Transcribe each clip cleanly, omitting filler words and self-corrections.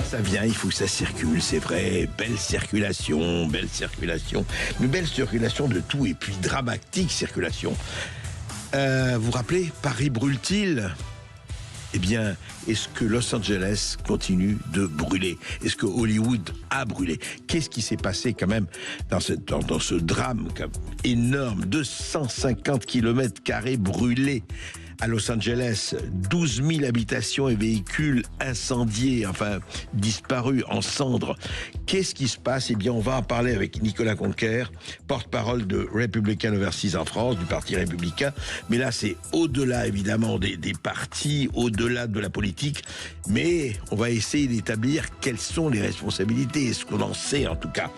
Ça vient, il faut que ça circule, c'est vrai. Belle circulation, mais belle circulation de tout, et puis dramatique circulation. Vous vous rappelez, Paris brûle-t-il ? Eh bien, est-ce que Los Angeles continue de brûler ? Est-ce que Hollywood a brûlé ? Qu'est-ce qui s'est passé quand même dans ce drame énorme ? 250 km² brûlés à Los Angeles, 12 000 habitations et véhicules incendiés, enfin disparus en cendres. Qu'est-ce qui se passe ? Eh bien, on va en parler avec Nicolas Conquer, porte-parole de Republican Overseas en France, du Parti républicain. Mais là, c'est au-delà, évidemment, des partis, au-delà de la politique. Mais on va essayer d'établir quelles sont les responsabilités, ce qu'on en sait, en tout cas,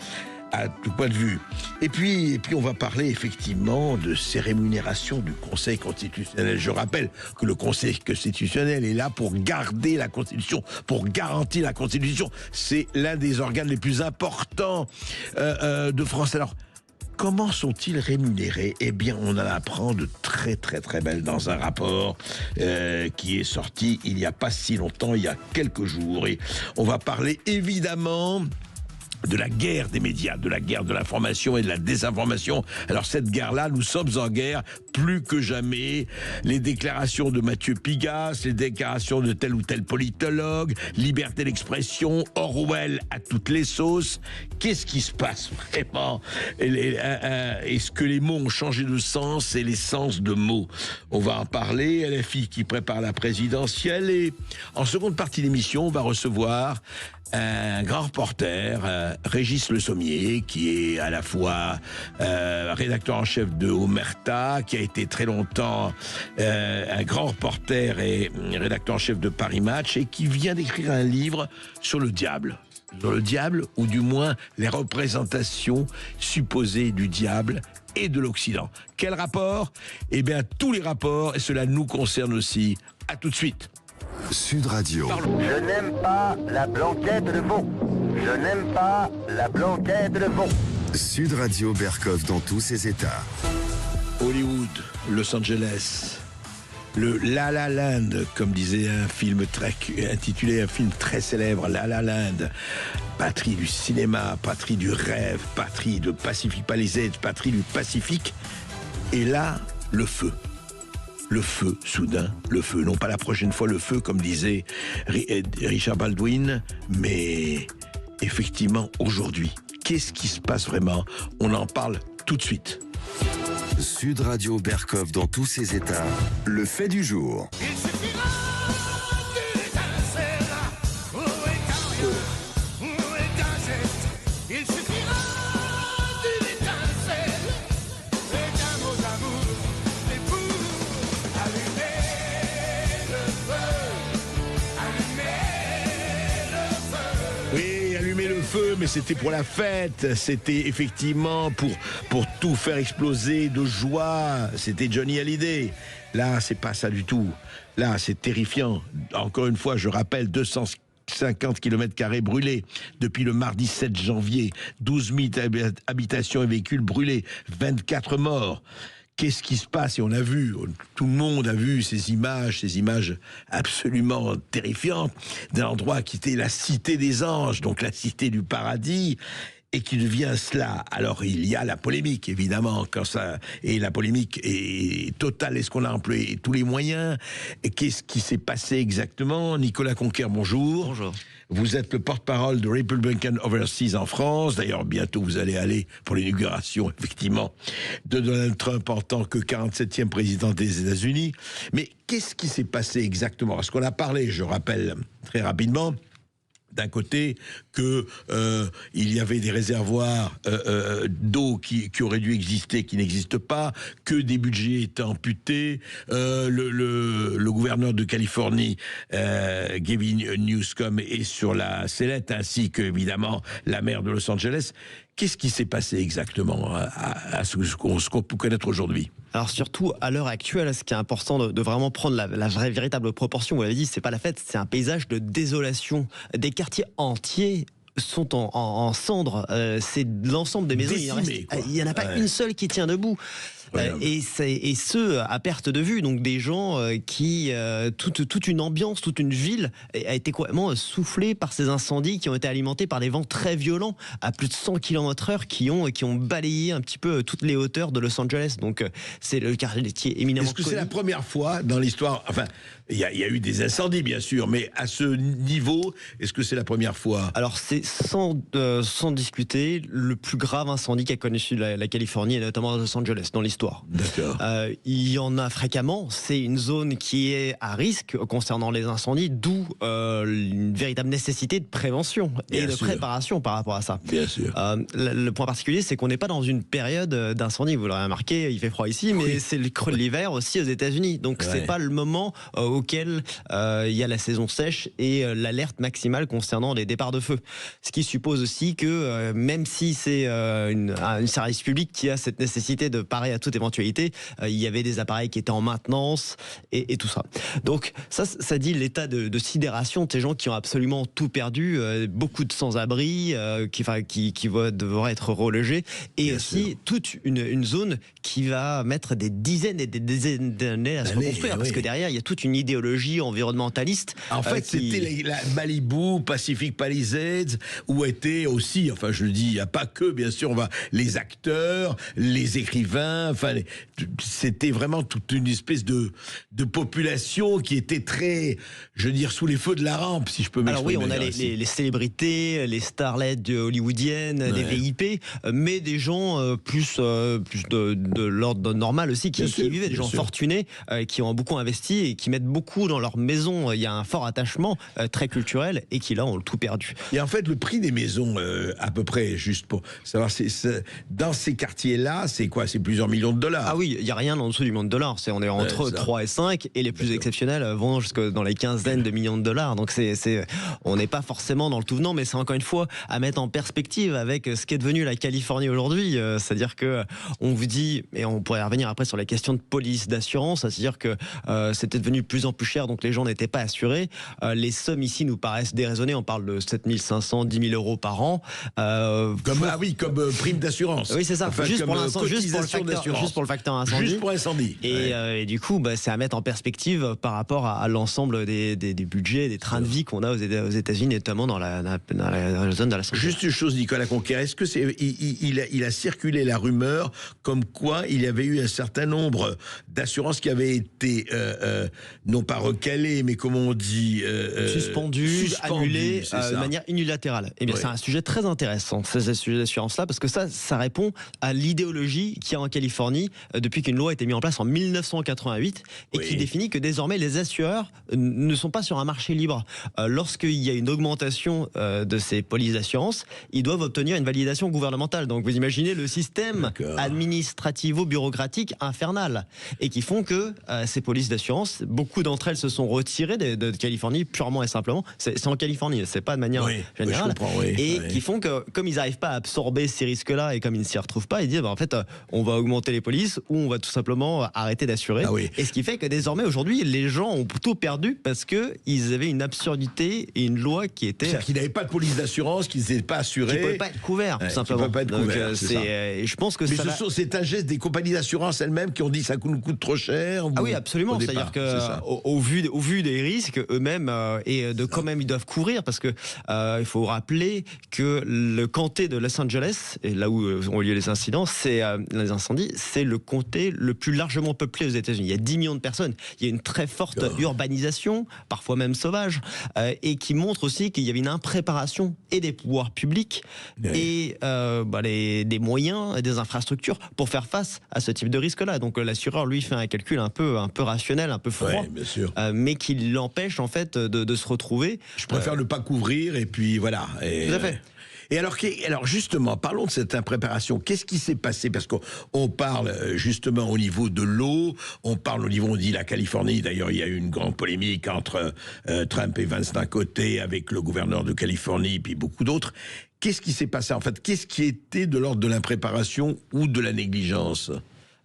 à tout point de vue. Et puis on va parler effectivement de ces rémunérations du Conseil constitutionnel. Je rappelle que le Conseil constitutionnel est là pour garder la Constitution, pour garantir la Constitution. C'est l'un des organes les plus importants de France. Alors, comment sont-ils rémunérés ? Eh bien, on en apprend de très très très belles dans un rapport qui est sorti il n'y a pas si longtemps, il y a quelques jours. Et on va parler évidemment de la guerre des médias, de la guerre de l'information et de la désinformation. Alors cette guerre-là, nous sommes en guerre plus que jamais. Les déclarations de Mathieu Pigasse, les déclarations de tel ou tel politologue, liberté d'expression, Orwell à toutes les sauces. Qu'est-ce qui se passe vraiment ? Est-ce que les mots ont changé de sens et les sens de mots ? On va en parler. LFI qui prépare la présidentielle. Et en seconde partie d'émission, on va recevoir un grand reporter, Régis Le Sommier, qui est à la fois rédacteur en chef de Omerta, qui a été très longtemps un grand reporter et rédacteur en chef de Paris Match, et qui vient d'écrire un livre sur le diable. Sur le diable, ou du moins les représentations supposées du diable et de l'Occident. Quel rapport ? Eh bien, tous les rapports, et cela nous concerne aussi. À tout de suite. Sud Radio. Je n'aime pas la blanquette de veau. Je n'aime pas la blanquette de veau. Sud Radio Berkov dans tous ses états. Hollywood, Los Angeles, le La La Land, comme disait un film intitulé un film très célèbre, La La Land, patrie du cinéma, patrie du rêve, patrie de Pacific Palisades, patrie du Pacifique. Et là, le feu. Le feu, soudain, le feu. Non pas la prochaine fois le feu, comme disait Richard Baldwin, mais effectivement aujourd'hui. Qu'est-ce qui se passe vraiment ? On en parle tout de suite. Sud Radio Berkov dans tous ses états. Le fait du jour. Il suffira d'une étincelle. Où est un rien ? Où est un geste ? Il suffira d'une étincelle et d'un mot d'amour. Et pour allumer le feu, allumer le feu. Oui, allumer le feu, mais c'était pour la fête. C'était effectivement pour tout faire exploser de joie. C'était Johnny Hallyday. Là, c'est pas ça du tout. Là, c'est terrifiant. Encore une fois, je rappelle, 250 km² brûlés depuis le mardi 7 janvier. 12 000 habitations et véhicules brûlés. 24 morts. Qu'est-ce qui se passe ? Et on a vu, tout le monde a vu ces images absolument terrifiantes d'un endroit qui était la cité des anges, donc la cité du paradis, et qui devient cela. Alors il y a la polémique, évidemment, et la polémique est totale. Est-ce qu'on a employé tous les moyens ? Et qu'est-ce qui s'est passé exactement ? Nicolas Conquer, bonjour. Bonjour. Vous êtes le porte-parole de Republican Overseas en France. D'ailleurs, bientôt, vous allez aller pour l'inauguration, effectivement, de Donald Trump en tant que 47e président des États-Unis. Mais qu'est-ce qui s'est passé exactement ? Parce qu'on a parlé, je rappelle très rapidement, d'un côté que il y avait des réservoirs d'eau qui auraient dû exister, qui n'existent pas, que des budgets étaient amputés, le gouverneur de Californie, Gavin Newsom, est sur la sellette, ainsi que évidemment la maire de Los Angeles. Qu'est-ce qui s'est passé exactement à ce qu'on peut connaître aujourd'hui ? Alors surtout à l'heure actuelle, ce qui est important de vraiment prendre la vraie véritable proportion. Vous l'avez dit, c'est pas la fête, c'est un paysage de désolation. Des quartiers entiers sont en cendres. C'est l'ensemble des maisons. Il n'y en a pas une seule qui tient debout. Ouais. et ce à perte de vue, donc des gens qui toute une ambiance, toute une ville a été complètement soufflée par ces incendies qui ont été alimentés par des vents très violents à plus de 100 km/h qui ont balayé un petit peu toutes les hauteurs de Los Angeles. Donc c'est le quartier éminemment Est-ce que c'est connu. la première fois dans l'histoire, enfin, il y a eu des incendies bien sûr, mais à ce niveau, est-ce que c'est la première fois? Alors c'est sans discuter le plus grave incendie qu'a connu la Californie et notamment Los Angeles dans l'histoire. D'accord. Il y en a fréquemment, c'est une zone qui est à risque concernant les incendies, d'où une véritable nécessité de prévention et Bien de sûr. préparation par rapport à ça. Bien sûr. Le point particulier, c'est qu'on n'est pas dans une période d'incendie. Vous l'aurez remarqué, il fait froid ici, mais Oui. c'est le creux de l'hiver aussi aux États-Unis. Donc Ouais. c'est pas le moment auquel il y a la saison sèche et l'alerte maximale concernant les départs de feu. Ce qui suppose aussi que même si c'est un service public qui a cette nécessité de parer à toute éventualité, il y avait des appareils qui étaient en maintenance et tout ça. Donc ça dit l'état de sidération de ces gens qui ont absolument tout perdu, beaucoup de sans-abri qui devraient être relogés, et Bien aussi sûr. toute une zone qui va mettre des dizaines et des dizaines d'années à se D'années, reconstruire, parce oui. que derrière il y a toute une idéologie environnementaliste. En fait, qui- c'était la Malibu, Pacific Palisades, où étaient aussi, enfin je le dis, il n'y a pas que, bien sûr, les acteurs, les écrivains, enfin, c'était vraiment toute une espèce de population qui était très, je veux dire, sous les feux de la rampe, si je peux Alors oui, m'exprimer on a ainsi. les célébrités, les starlets hollywoodiennes, Ouais. les VIP, mais des gens plus de l'ordre normal aussi, Bien qui sûr, vivaient, des bien gens sûr. fortunés, qui ont beaucoup investi et qui mettent beaucoup dans leur maison. Il y a un fort attachement très culturel et qui là ont tout perdu. Et en fait, le prix des maisons, à peu près, juste pour savoir, dans ces quartiers-là, c'est quoi? C'est plusieurs millions de dollars. Ah oui, il n'y a rien en dessous du million de dollars. On est entre Ouais, ça. 3 et 5, et les plus D'accord. exceptionnels vont jusque dans les quinzaines de millions de dollars. Donc on n'est pas forcément dans le tout venant, mais c'est encore une fois à mettre en perspective avec ce qu'est devenu la Californie aujourd'hui. C'est-à-dire que on vous dit, et on pourrait revenir après sur la question de police, d'assurance, c'est-à-dire que c'était devenu de plus en plus cher, donc les gens n'étaient pas assurés. Les sommes ici nous paraissent déraisonnées. On parle de 7 500, 10 000 euros par an. Comme prime d'assurance. Oui, c'est ça. Enfin, juste, comme, pour l'instant, cotisation d'assurance. juste pour le facteur incendie. Juste pour incendie. Et du coup, c'est à mettre en perspective par rapport à l'ensemble des budgets, des trains de vie qu'on a aux États-Unis, notamment dans la zone de la santé. Juste une chose, Nicolas Conquer, est-ce que il a circulé la rumeur comme quoi il y avait eu un certain nombre d'assurances qui avaient été non pas recalées, mais comment on dit suspendues, annulées c'est de ça. manière unilatérale. Eh bien, Ouais. c'est un sujet très intéressant, ce sujet d'assurance-là, parce que ça répond à l'idéologie qu'il y a en Californie depuis qu'une loi a été mise en place en 1988 et Oui. qui définit que désormais les assureurs ne sont pas sur un marché libre. Lorsqu'il y a une augmentation de ces polices d'assurance, ils doivent obtenir une validation gouvernementale. Donc vous imaginez le système D'accord. administrativo-bureaucratique infernal, et qui font que ces polices d'assurance, beaucoup d'entre elles se sont retirées de Californie purement et simplement. C'est en Californie, c'est pas de manière Oui, générale. oui, je comprends, oui, et oui. qui font que, comme ils n'arrivent pas à absorber ces risques-là et comme ils ne s'y retrouvent pas, ils disent en fait, on va augmenter les polices ou on va tout simplement arrêter d'assurer. Ah oui. Et ce qui fait que désormais, aujourd'hui, les gens ont tout perdu parce qu'ils avaient une absurdité et une loi qui était. C'est-à-dire qu'ils n'avaient pas de police d'assurance, qu'ils n'étaient pas assurés. Qui ne pouvait pas être couvert, Ouais, tout qui simplement. peut pas être Donc, couvert, c'est ça. et je pense que Mais ça va- c'est un geste des compagnies d'assurance elles-mêmes qui ont dit ça nous coûte trop cher. Ah oui, absolument. au C'est-à-dire départ, c'est ça. que au vu des risques eux-mêmes et de quand même ils doivent couvrir, parce que il faut rappeler que le comté de Los Angeles, et là où ont lieu les incidents, c'est les incendies, c'est le comté le plus largement peuplé aux États-Unis. Il y a 10 millions de personnes. Il y a une très forte D'accord. urbanisation, parfois même sauvage, et qui montre aussi qu'il y avait une impréparation et des pouvoirs publics Oui. et des moyens et des infrastructures pour faire face à ce type de risque-là. Donc l'assureur, lui, fait un calcul un peu rationnel, un peu froid, Ouais, bien sûr. mais qui l'empêche en fait de se retrouver. Je préfère ne pas couvrir et puis voilà. Et, Tout à fait. Et alors justement, parlons de cette impréparation. Qu'est-ce qui s'est passé? Parce qu'on parle justement au niveau de l'eau, on parle au niveau, on dit la Californie. D'ailleurs, il y a eu une grande polémique entre Trump et Vance d'un côté, avec le gouverneur de Californie, puis beaucoup d'autres. Qu'est-ce qui s'est passé en fait? Qu'est-ce qui était de l'ordre de l'impréparation ou de la négligence?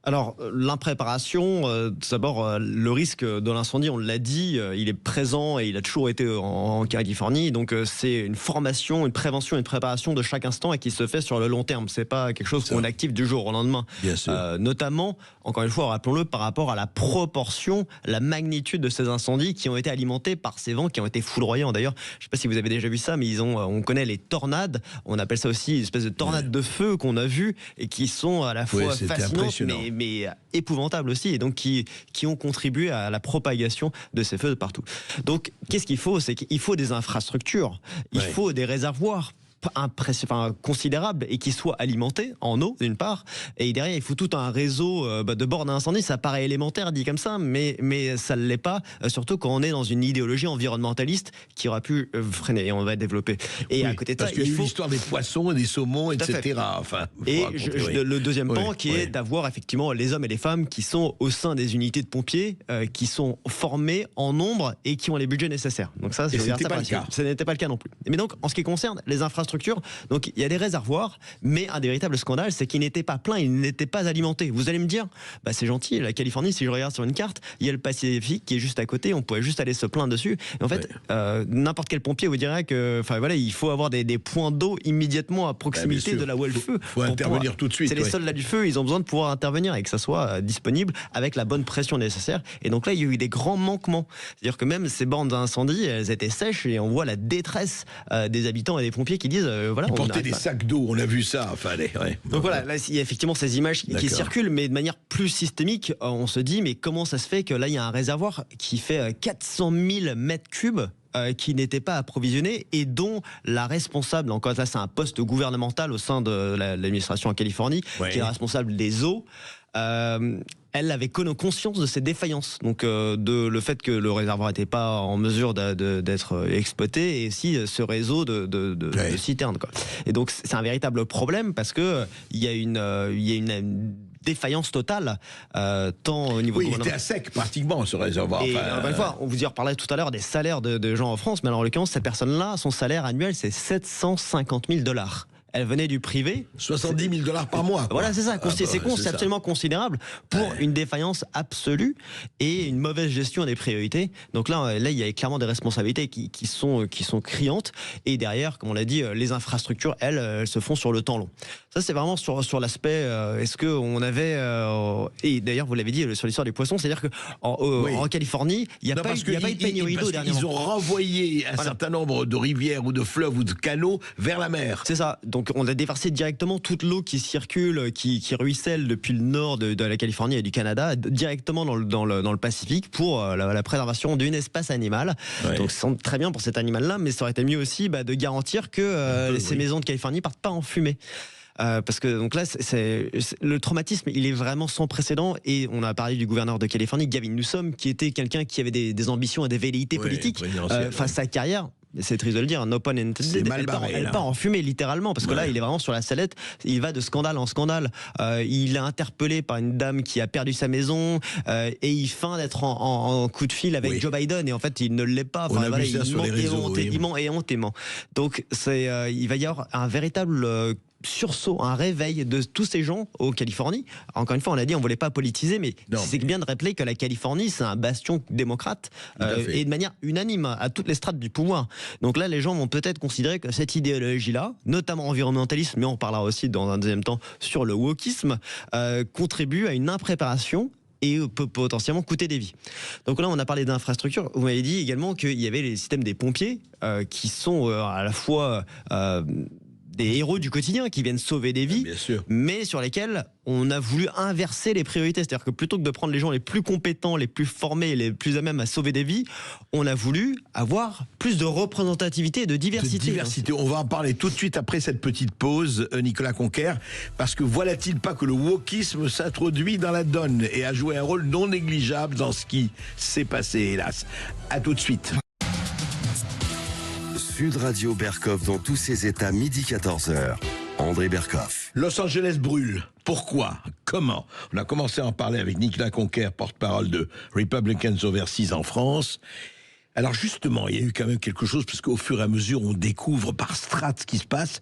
Alors, l'impréparation, d'abord, le risque de l'incendie, on l'a dit, il est présent et il a toujours été en Californie. Donc, c'est une formation, une prévention, une préparation de chaque instant et qui se fait sur le long terme. C'est pas quelque chose qu'on active du jour au lendemain. Bien sûr. Notamment, encore une fois, rappelons-le, par rapport à la proportion, la magnitude de ces incendies qui ont été alimentés par ces vents qui ont été foudroyants. D'ailleurs, je ne sais pas si vous avez déjà vu ça, mais on connaît les tornades. On appelle ça aussi une espèce de tornade de feu qu'on a vu et qui sont à la fois fascinantes, mais épouvantables aussi, et donc qui ont contribué à la propagation de ces feux de partout. Donc, qu'est-ce qu'il faut? C'est qu'il faut des infrastructures, il faut des réservoirs considérable et qui soit alimenté en eau d'une part, et derrière il faut tout un réseau de bornes d'incendie. Ça paraît élémentaire dit comme ça, mais ça ne l'est pas, surtout quand on est dans une idéologie environnementaliste qui aura pu freiner, et on va développer. Et à côté de ça, parce qu'il y a eu l'histoire des poissons et des saumons, etc. Enfin, et le deuxième pan qui est d'avoir effectivement les hommes et les femmes qui sont au sein des unités de pompiers, qui sont formés en nombre et qui ont les budgets nécessaires. Donc ça, ce n'était pas le cas non plus. Mais donc en ce qui concerne les infrastructures, donc il y a des réservoirs, mais un des véritables scandales, c'est qu'ils n'étaient pas pleins, ils n'étaient pas alimentés. Vous allez me dire, c'est gentil, la Californie, si je regarde sur une carte, il y a le Pacifique qui est juste à côté, on pourrait juste aller se plaindre dessus. Et en fait, n'importe quel pompier vous dirait que, il faut avoir des points d'eau immédiatement à proximité de là où est le feu. Il faut intervenir tout de suite. C'est les soldats du feu, ils ont besoin de pouvoir intervenir et que ça soit disponible avec la bonne pression nécessaire. Et donc là, il y a eu des grands manquements. C'est-à-dire que même ces bornes d'incendie, elles étaient sèches et on voit la détresse des habitants et des pompiers qui disent ils portaient des sacs d'eau, on a vu ça. Donc voilà, là il y a effectivement ces images qui circulent, mais de manière plus systémique, on se dit mais comment ça se fait que là il y a un réservoir qui fait 400 000 mètres cubes qui n'était pas approvisionné et dont la responsable, encore là c'est un poste gouvernemental au sein de l'administration en Californie, qui est responsable des eaux, elle avait conscience de ces défaillances, donc de le fait que le réservoir n'était pas en mesure d'être exploité, et aussi ce réseau de citernes, quoi. Et donc c'est un véritable problème parce que il y a une défaillance totale, tant au niveau il était à sec pratiquement ce réservoir. Et encore une fois, on vous y reparlait tout à l'heure des salaires de gens en France, mais alors en l'occurrence cette personne-là, son salaire annuel c'est $750 000. Elle venait du privé. 70 000 $ par mois. Voilà, c'est ça. C'est absolument considérable pour une défaillance absolue et une mauvaise gestion des priorités. Donc là, il y a clairement des responsabilités qui sont criantes. Et derrière, comme on l'a dit, les infrastructures, elles se font sur le temps long. Ça, c'est vraiment sur l'aspect. Est-ce qu'on avait et d'ailleurs, vous l'avez dit sur l'histoire du poisson, c'est-à-dire que en Californie, il n'y a pas eu de pénurie d'eau dernièrement. Ils ont renvoyé un certain nombre de rivières ou de fleuves ou de canaux vers la mer. C'est ça. Donc on a déversé directement toute l'eau qui circule, qui ruisselle depuis le nord de la Californie et du Canada, directement dans le Pacifique pour la préservation d'une espèce animale. Donc c'est très bien pour cet animal-là, mais ça aurait été mieux aussi de garantir que ces maisons de Californie partent pas en fumée. Parce que donc là, le traumatisme, il est vraiment sans précédent. Et on a parlé du gouverneur de Californie, Gavin Newsom, qui était quelqu'un qui avait des ambitions et des velléités politiques face à sa carrière. C'est triste de le dire, no pun intended, elle part en fumée littéralement, parce que là il est vraiment sur la sellette, il va de scandale en scandale. Il est interpellé par une dame qui a perdu sa maison et il feint d'être en coup de fil avec Joe Biden, et en fait il ne l'est pas. On a vu ça sur les réseaux. Il ment éhontément. Donc il va y avoir un véritable sursaut, un réveil de tous ces gens en Californie. Encore une fois, on l'a dit, on ne voulait pas politiser, mais c'est bien de rappeler que la Californie, c'est un bastion démocrate et de manière unanime à toutes les strates du pouvoir. Donc là, les gens vont peut-être considérer que cette idéologie-là, notamment environnementaliste, mais on parlera aussi dans un deuxième temps sur le wokisme, contribue à une impréparation et peut potentiellement coûter des vies. Donc là, on a parlé d'infrastructures. Vous m'avez dit également qu'il y avait les systèmes des pompiers qui sont à la fois des héros du quotidien qui viennent sauver des vies, mais sur lesquels on a voulu inverser les priorités. C'est-à-dire que plutôt que de prendre les gens les plus compétents, les plus formés, les plus à même à sauver des vies, on a voulu avoir plus de représentativité et de diversité. On va en parler tout de suite après cette petite pause, Nicolas Conquer, parce que voilà-t-il pas que le wokisme s'introduit dans la donne et a joué un rôle non négligeable dans ce qui s'est passé, hélas. À tout de suite. Sud Radio Berkov dans tous ses états, midi 14h. André Berkov. Los Angeles brûle. Pourquoi? Comment? On a commencé à en parler avec Nicolas Conquer, porte-parole de Republicans Overseas en France. Alors justement, il y a eu quand même quelque chose, parce qu'au fur et à mesure, on découvre par strates ce qui se passe.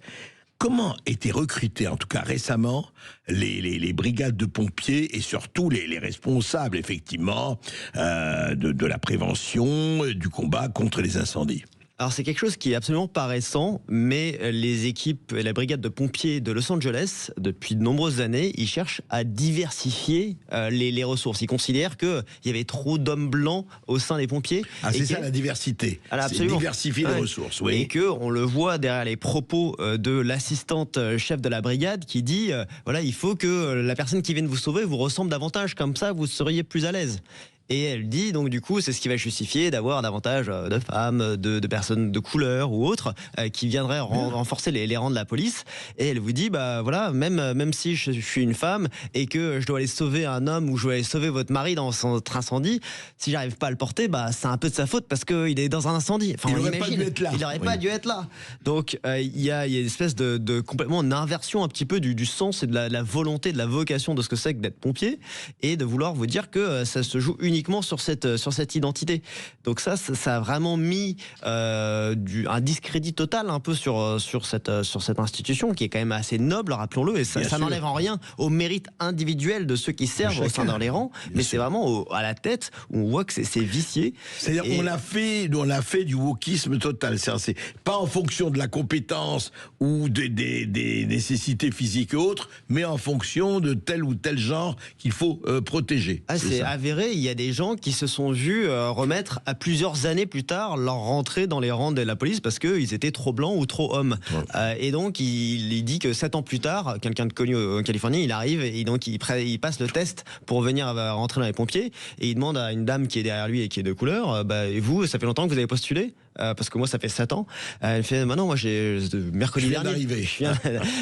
comment étaient recrutées, en tout cas récemment, les brigades de pompiers et surtout les responsables, effectivement, de la prévention, du combat contre les incendies? Alors c'est quelque chose qui est absolument pas récent, mais les équipes et la brigade de pompiers de Los Angeles, depuis de nombreuses années, ils cherchent à diversifier les ressources. Ils considèrent qu'il y avait trop d'hommes blancs au sein des pompiers. Ah, c'est ça la diversité. Alors, c'est absolument. diversifier les ressources, oui. Et qu'on le voit derrière les propos de l'assistante chef de la brigade qui dit voilà, il faut que la personne qui vient de vous sauver vous ressemble davantage, comme ça vous seriez plus à l'aise. Et elle dit, donc du coup, c'est ce qui va justifier d'avoir davantage de femmes, de personnes de couleur ou autres qui viendraient renforcer les rangs de la police. Et elle vous dit, bah voilà, même si je suis une femme et que je dois aller sauver un homme ou je dois aller sauver votre mari dans son incendie, si j'arrive pas à le porter, bah c'est un peu de sa faute parce qu'il est dans un incendie. Enfin, il n'aurait pas dû être là. Il n'aurait pas dû être là. Donc il y a une espèce de complètement une inversion un petit peu du sens et de la volonté, de la vocation de ce que c'est que d'être pompier et de vouloir vous dire que ça se joue uniquement sur cette identité. Donc ça a vraiment mis un discrédit total un peu sur cette institution qui est quand même assez noble, rappelons-le, et ça n'enlève en rien au mérite individuel de ceux qui servent au sein de les rangs, mais c'est vraiment à la tête où on voit que c'est vicié. C'est-à-dire on a fait du wokisme total. C'est pas en fonction de la compétence ou des nécessités physiques et autres, mais en fonction de tel ou tel genre qu'il faut protéger. Ah, c'est avéré, il y a des gens qui se sont vus remettre à plusieurs années plus tard leur rentrée dans les rangs de la police parce qu'ils étaient trop blancs ou trop hommes. Ouais. Et donc il dit que 7 ans plus tard, quelqu'un de connu en Californie, il arrive et donc il passe le test pour venir rentrer dans les pompiers et il demande à une dame qui est derrière lui et qui est de couleur, et vous, ça fait longtemps que vous avez postulé? Parce que moi ça fait 7 ans. Elle fait non, moi j'ai mercredi dernier.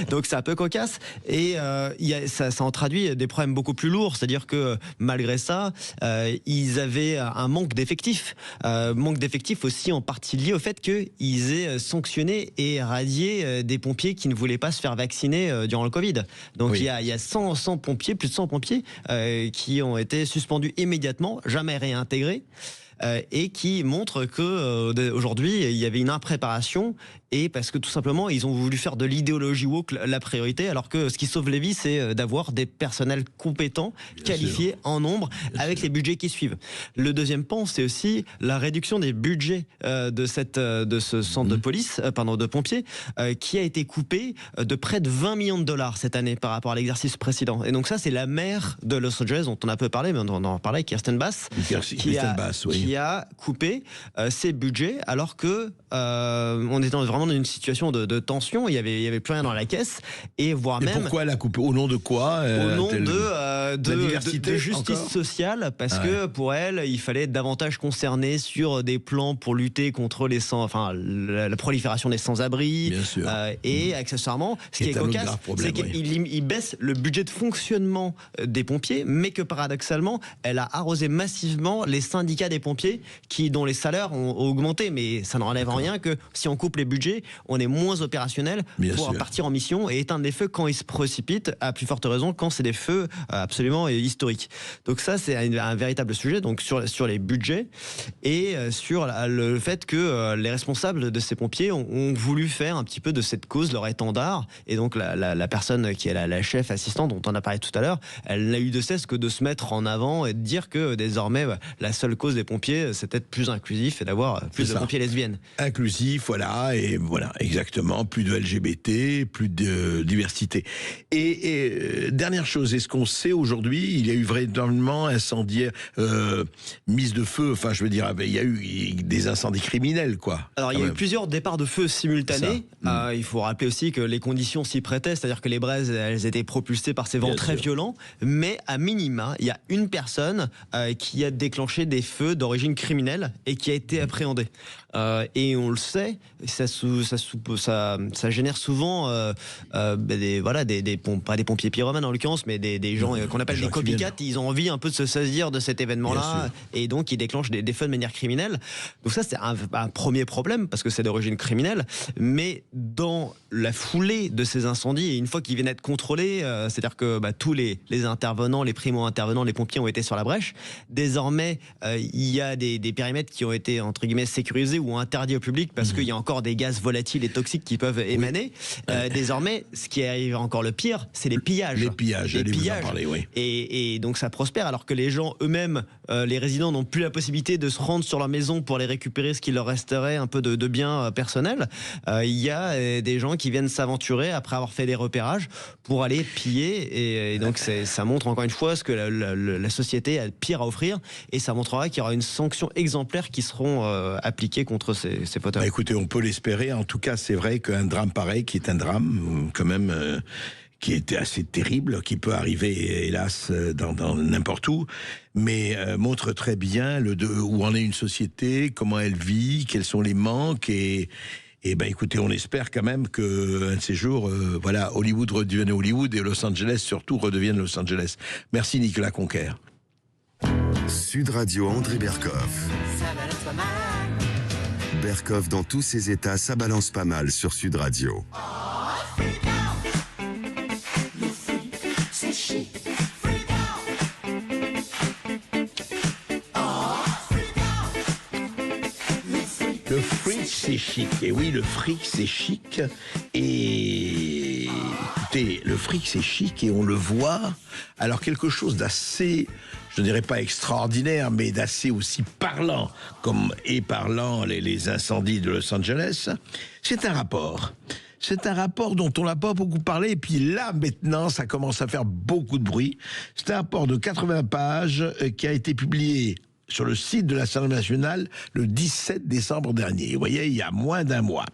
Donc c'est un peu cocasse et ça en traduit des problèmes beaucoup plus lourds, c'est-à-dire que malgré ça ils avaient un manque d'effectifs aussi en partie lié au fait qu'ils aient sanctionné et radié des pompiers qui ne voulaient pas se faire vacciner durant le Covid. Donc il y a 100 pompiers, plus de 100 pompiers qui ont été suspendus immédiatement, jamais réintégrés. Et qui montre que aujourd'hui il y avait une impréparation et parce que tout simplement ils ont voulu faire de l'idéologie woke la priorité alors que ce qui sauve les vies c'est d'avoir des personnels compétents, qualifiés en nombre avec les budgets qui suivent. Le deuxième pan c'est aussi la réduction des budgets de ce centre de police, de pompiers qui a été coupé de près de 20 millions de dollars cette année par rapport à l'exercice précédent. Et donc ça c'est la maire de Los Angeles dont on a peu parlé mais on en parlait, Kirsten Bass, qui a coupé ses budgets alors que on était vraiment dans une situation de tension, il y avait plus rien dans la caisse et voire même. Pourquoi elle a coupé? Au nom de quoi? Au nom de justice sociale parce que pour elle il fallait être davantage concerné sur des plans pour lutter contre la prolifération des sans-abri et accessoirement ce qui est cocasse c'est qu'il baisse le budget de fonctionnement des pompiers mais que paradoxalement elle a arrosé massivement les syndicats des pompiers dont les salaires ont augmenté, mais ça n'enlève en rien que si on coupe les budgets, on est moins opérationnel pour partir en mission et éteindre des feux quand ils se précipitent, à plus forte raison quand c'est des feux absolument historiques. Donc ça, c'est un véritable sujet donc sur les budgets et sur le fait que les responsables de ces pompiers ont voulu faire un petit peu de cette cause leur étendard et donc la personne qui est la chef assistante dont on a parlé tout à l'heure, elle n'a eu de cesse que de se mettre en avant et de dire que désormais la seule cause des pompiers c'est d'être plus inclusif et d'avoir plus de pompiers lesbiennes. Inclusif, voilà, et voilà, exactement, plus de LGBT, plus de diversité. Et dernière chose, est-ce qu'on sait aujourd'hui, il y a eu véritablement incendiaire, mise de feu, enfin je veux dire, il y a eu des incendies criminels, quoi. Alors il y a eu plusieurs départs de feu simultanés. Il faut rappeler aussi que les conditions s'y prêtaient, c'est-à-dire que les braises, elles étaient propulsées par ces vents très violents, mais à minima, il y a une personne qui a déclenché des feux d'origine criminelle et qui a été appréhendée. Et on le sait, ça génère souvent pas des pompiers pyromanes en l'occurrence, mais des gens qu'on appelle des copycats. Ils ont envie un peu de se saisir de cet événement-là et donc ils déclenchent des feux de manière criminelle. Donc ça c'est un premier problème parce que c'est d'origine criminelle, mais dans la foulée de ces incendies et une fois qu'ils viennent être contrôlés, c'est-à-dire que tous les intervenants, les primo-intervenants, les pompiers ont été sur la brèche. Désormais, il y a des périmètres qui ont été entre guillemets sécurisés autorisé ou interdit au public parce qu'il y a encore des gaz volatiles et toxiques qui peuvent émaner. Désormais, ce qui arrive encore le pire, c'est les pillages. Les pillages, j'allais vous en parler, oui. Et donc ça prospère alors que les gens eux-mêmes, les résidents n'ont plus la possibilité de se rendre sur leur maison pour aller récupérer ce qu'il leur resterait un peu de biens personnels. Il y a des gens qui viennent s'aventurer après avoir fait des repérages pour aller piller et donc ça montre encore une fois ce que la société a de pire à offrir et ça montrera qu'il y aura une sanction exemplaire qui seront appliquées contre ces fauteurs. Écoutez, on peut l'espérer. En tout cas, c'est vrai qu'un drame pareil, qui est un drame quand même qui était assez terrible, qui peut arriver hélas dans n'importe où, mais montre très bien où en est une société, comment elle vit, quels sont les manques et ben écoutez, on espère quand même que un de ces jours, voilà, Hollywood redevienne Hollywood et Los Angeles surtout redevienne Los Angeles. Merci Nicolas Conquer. Sud Radio André Berkoff. Berkoff dans tous ses états, ça balance pas mal sur Sud Radio. Le fric, c'est chic. Et oui, le fric, c'est chic. Et écoutez, le fric, c'est chic et on le voit. Alors, quelque chose d'assez, je ne dirais pas extraordinaire, mais d'assez aussi parlant, comme est parlant les incendies de Los Angeles, c'est un rapport. C'est un rapport dont on n'a pas beaucoup parlé, et puis là, maintenant, ça commence à faire beaucoup de bruit. C'est un rapport de 80 pages qui a été publié sur le site de l'Assemblée nationale le 17 décembre dernier. Vous voyez, il y a moins d'un mois.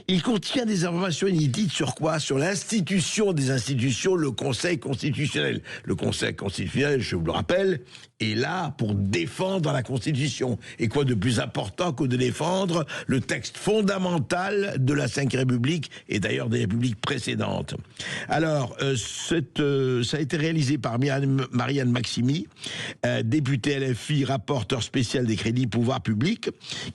Il contient des informations inédites sur quoi ? Sur l'institution des institutions, le Conseil constitutionnel. Le Conseil constitutionnel, je vous le rappelle, est là pour défendre la Constitution. Et quoi de plus important que de défendre le texte fondamental de la Ve République et d'ailleurs des républiques précédentes. Alors, ça a été réalisé par Marianne Maximi, députée LFI, rapporteur spécial des crédits pouvoirs publics,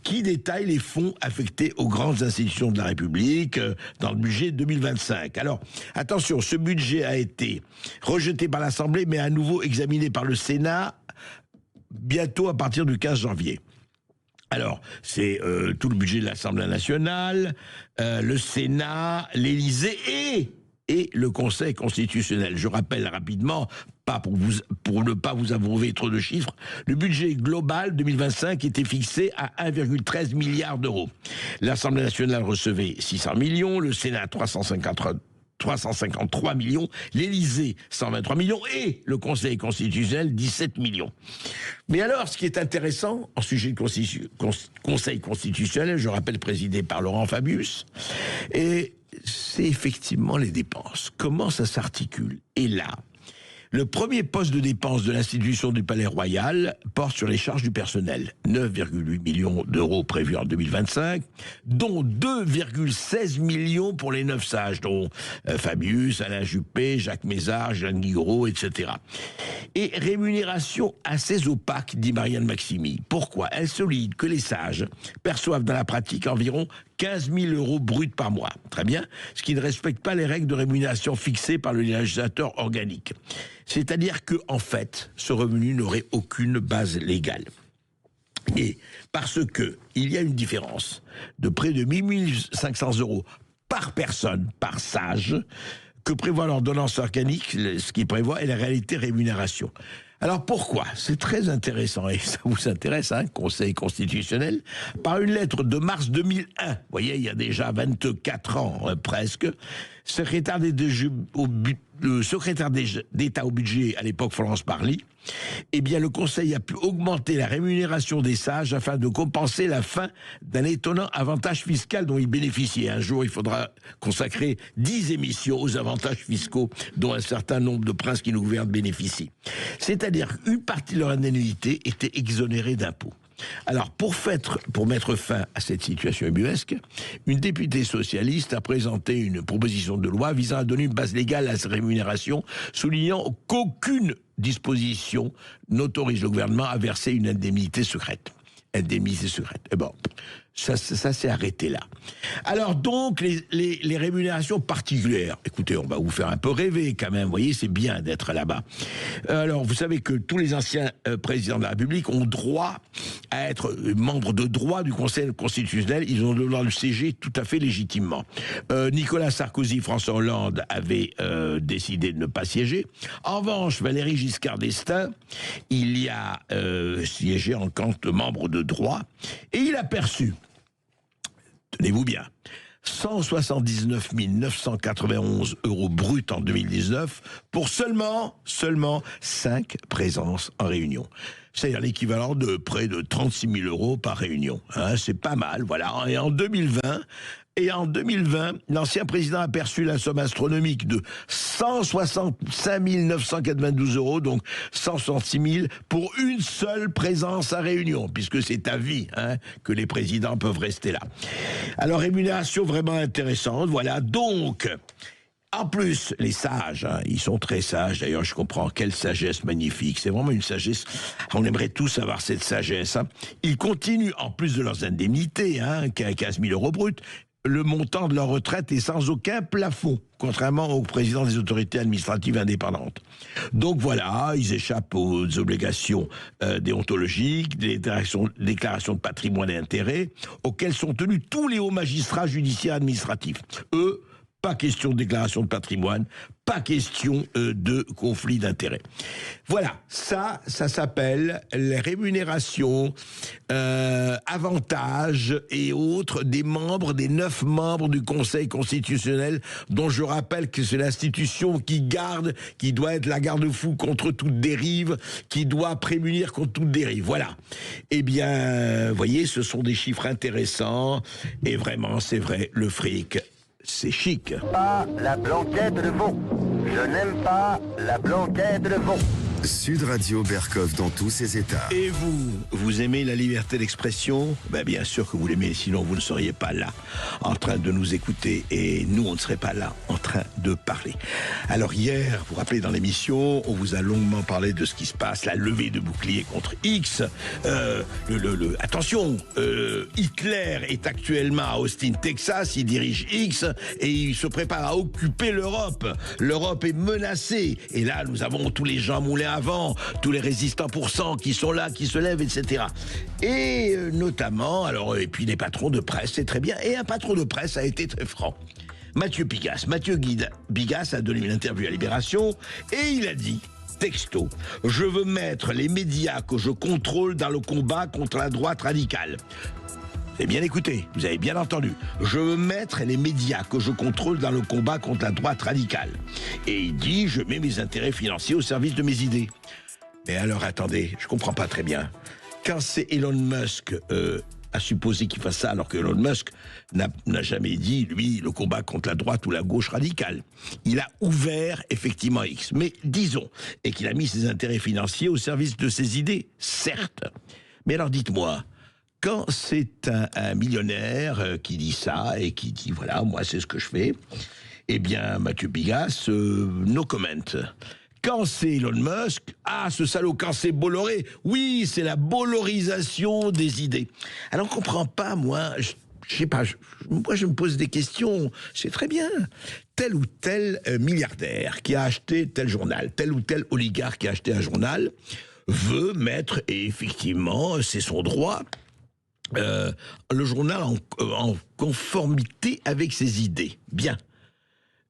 qui détaille les fonds affectés aux grandes institutions de la République dans le budget 2025. Alors, attention, ce budget a été rejeté par l'Assemblée, mais à nouveau examiné par le Sénat bientôt à partir du 15 janvier. Alors, c'est tout le budget de l'Assemblée nationale, le Sénat, l'Élysée et le Conseil constitutionnel. Je rappelle rapidement, pour ne pas vous abreuver trop de chiffres, le budget global 2025 était fixé à 1,13 milliard d'euros. L'Assemblée nationale recevait 600 millions, le Sénat 353 millions, l'Élysée 123 millions et le Conseil constitutionnel 17 millions. Mais alors, ce qui est intéressant en sujet de Conseil constitutionnel, je rappelle présidé par Laurent Fabius, et c'est effectivement les dépenses. Comment ça s'articule ? Et là, le premier poste de dépenses de l'institution du Palais Royal porte sur les charges du personnel. 9,8 millions d'euros prévus en 2025, dont 2,16 millions pour les 9 sages, dont Fabius, Alain Juppé, Jacques Mézard, Jeanne Guiraud, etc. Et rémunération assez opaque, dit Marianne Maximi. Pourquoi ? Elle souligne que les sages perçoivent dans la pratique environ 15 000 euros bruts par mois. Très bien. Ce qui ne respecte pas les règles de rémunération fixées par le législateur organique. C'est-à-dire que, en fait, ce revenu n'aurait aucune base légale. Et parce que il y a une différence de près de 1 500 euros par personne, par sage, que prévoit l'ordonnance organique, ce qui prévoit est la réalité rémunération. Alors pourquoi ? C'est très intéressant, et ça vous intéresse, hein, Conseil constitutionnel. Par une lettre de mars 2001, vous voyez, il y a déjà 24 ans presque, le secrétaire d'État au budget, à l'époque Florence Parly, eh bien le Conseil a pu augmenter la rémunération des sages afin de compenser la fin d'un étonnant avantage fiscal dont ils bénéficiaient. Un jour, il faudra consacrer 10 émissions aux avantages fiscaux dont un certain nombre de princes qui nous gouvernent bénéficient. C'est-à-dire qu'une partie de leur indemnité était exonérée d'impôts. Alors, pour mettre fin à cette situation ubuesque, une députée socialiste a présenté une proposition de loi visant à donner une base légale à cette rémunération, soulignant qu'aucune disposition n'autorise le gouvernement à verser une indemnité secrète. Et bon, Ça s'est arrêté là. Alors donc, les rémunérations particulières. Écoutez, on va vous faire un peu rêver quand même. Vous voyez, c'est bien d'être là-bas. Alors, vous savez que tous les anciens présidents de la République ont droit à être membres de droit du Conseil constitutionnel. Ils ont le droit de siéger tout à fait légitimement. Nicolas Sarkozy, François Hollande avaient décidé de ne pas siéger. En revanche, Valéry Giscard d'Estaing, il y a siégé en tant que membre de droit et il a perçu, tenez-vous bien, 179 991 € bruts en 2019 pour seulement 5 présences en réunion. C'est-à-dire l'équivalent de près de 36 000 € par réunion. Hein, c'est pas mal, voilà. Et en 2020, l'ancien président a perçu la somme astronomique de 165 992 €, donc 166 000 pour une seule présence à réunion, puisque c'est à vie que les présidents peuvent rester là. Alors, rémunération vraiment intéressante, voilà. Donc, en plus, les sages, ils sont très sages. D'ailleurs, je comprends, quelle sagesse magnifique. C'est vraiment une sagesse. On aimerait tous avoir cette sagesse. Ils continuent, en plus de leurs indemnités, 15 000 € bruts, le montant de leur retraite est sans aucun plafond, contrairement au président des autorités administratives indépendantes. Donc voilà, ils échappent aux obligations déontologiques, des déclarations de patrimoine et intérêts, auxquelles sont tenus tous les hauts magistrats judiciaires administratifs. Eux, pas question de déclaration de patrimoine, pas question de conflit d'intérêts. Voilà, ça s'appelle les rémunérations, avantages et autres des 9 membres du Conseil constitutionnel, dont je rappelle que c'est l'institution qui doit être la garde-fou contre toute dérive, qui doit prémunir contre toute dérive. Voilà. Eh bien, voyez, ce sont des chiffres intéressants, et vraiment, c'est vrai, le fric, c'est chic. Pas la blanquette de veau. Je n'aime pas la blanquette de veau. Sud Radio Berkov dans tous ses états. Et vous aimez la liberté d'expression? Ben bien sûr que vous l'aimez, sinon vous ne seriez pas là en train de nous écouter et nous on ne serait pas là en train de parler. Alors hier, vous vous rappelez dans l'émission, on vous a longuement parlé de ce qui se passe, la levée de bouclier contre X. Attention, Hitler est actuellement à Austin, Texas, il dirige X et il se prépare à occuper l'Europe. L'Europe est menacée et là nous avons tous les gens moulins avant, tous les résistants pour cent qui sont là, qui se lèvent, etc. Et notamment, et puis les patrons de presse, c'est très bien, et un patron de presse a été très franc. Mathieu Bigas a donné une interview à Libération, et il a dit, texto, « Je veux mettre les médias que je contrôle dans le combat contre la droite radicale. » Vous avez bien écouté, vous avez bien entendu. Je veux mettre les médias que je contrôle dans le combat contre la droite radicale. Et il dit, je mets mes intérêts financiers au service de mes idées. Mais alors, attendez, je comprends pas très bien. Quand c'est Elon Musk à supposer qu'il fasse ça, alors que Elon Musk n'a jamais dit, lui, le combat contre la droite ou la gauche radicale. Il a ouvert, effectivement, X. Mais disons, et qu'il a mis ses intérêts financiers au service de ses idées, certes. Mais alors, dites-moi, quand c'est un millionnaire qui dit ça et qui dit, voilà, moi c'est ce que je fais, eh bien, Mathieu Bigas, no comment. Quand c'est Elon Musk, ce salaud, quand c'est Bolloré, oui, c'est la bollorisation des idées. Alors, on ne comprend pas, moi, je sais pas, moi je me pose des questions, c'est très bien. Tel ou tel milliardaire qui a acheté tel journal, tel ou tel oligarque qui a acheté un journal, veut mettre, et effectivement, c'est son droit, le journal en conformité avec ses idées. Bien.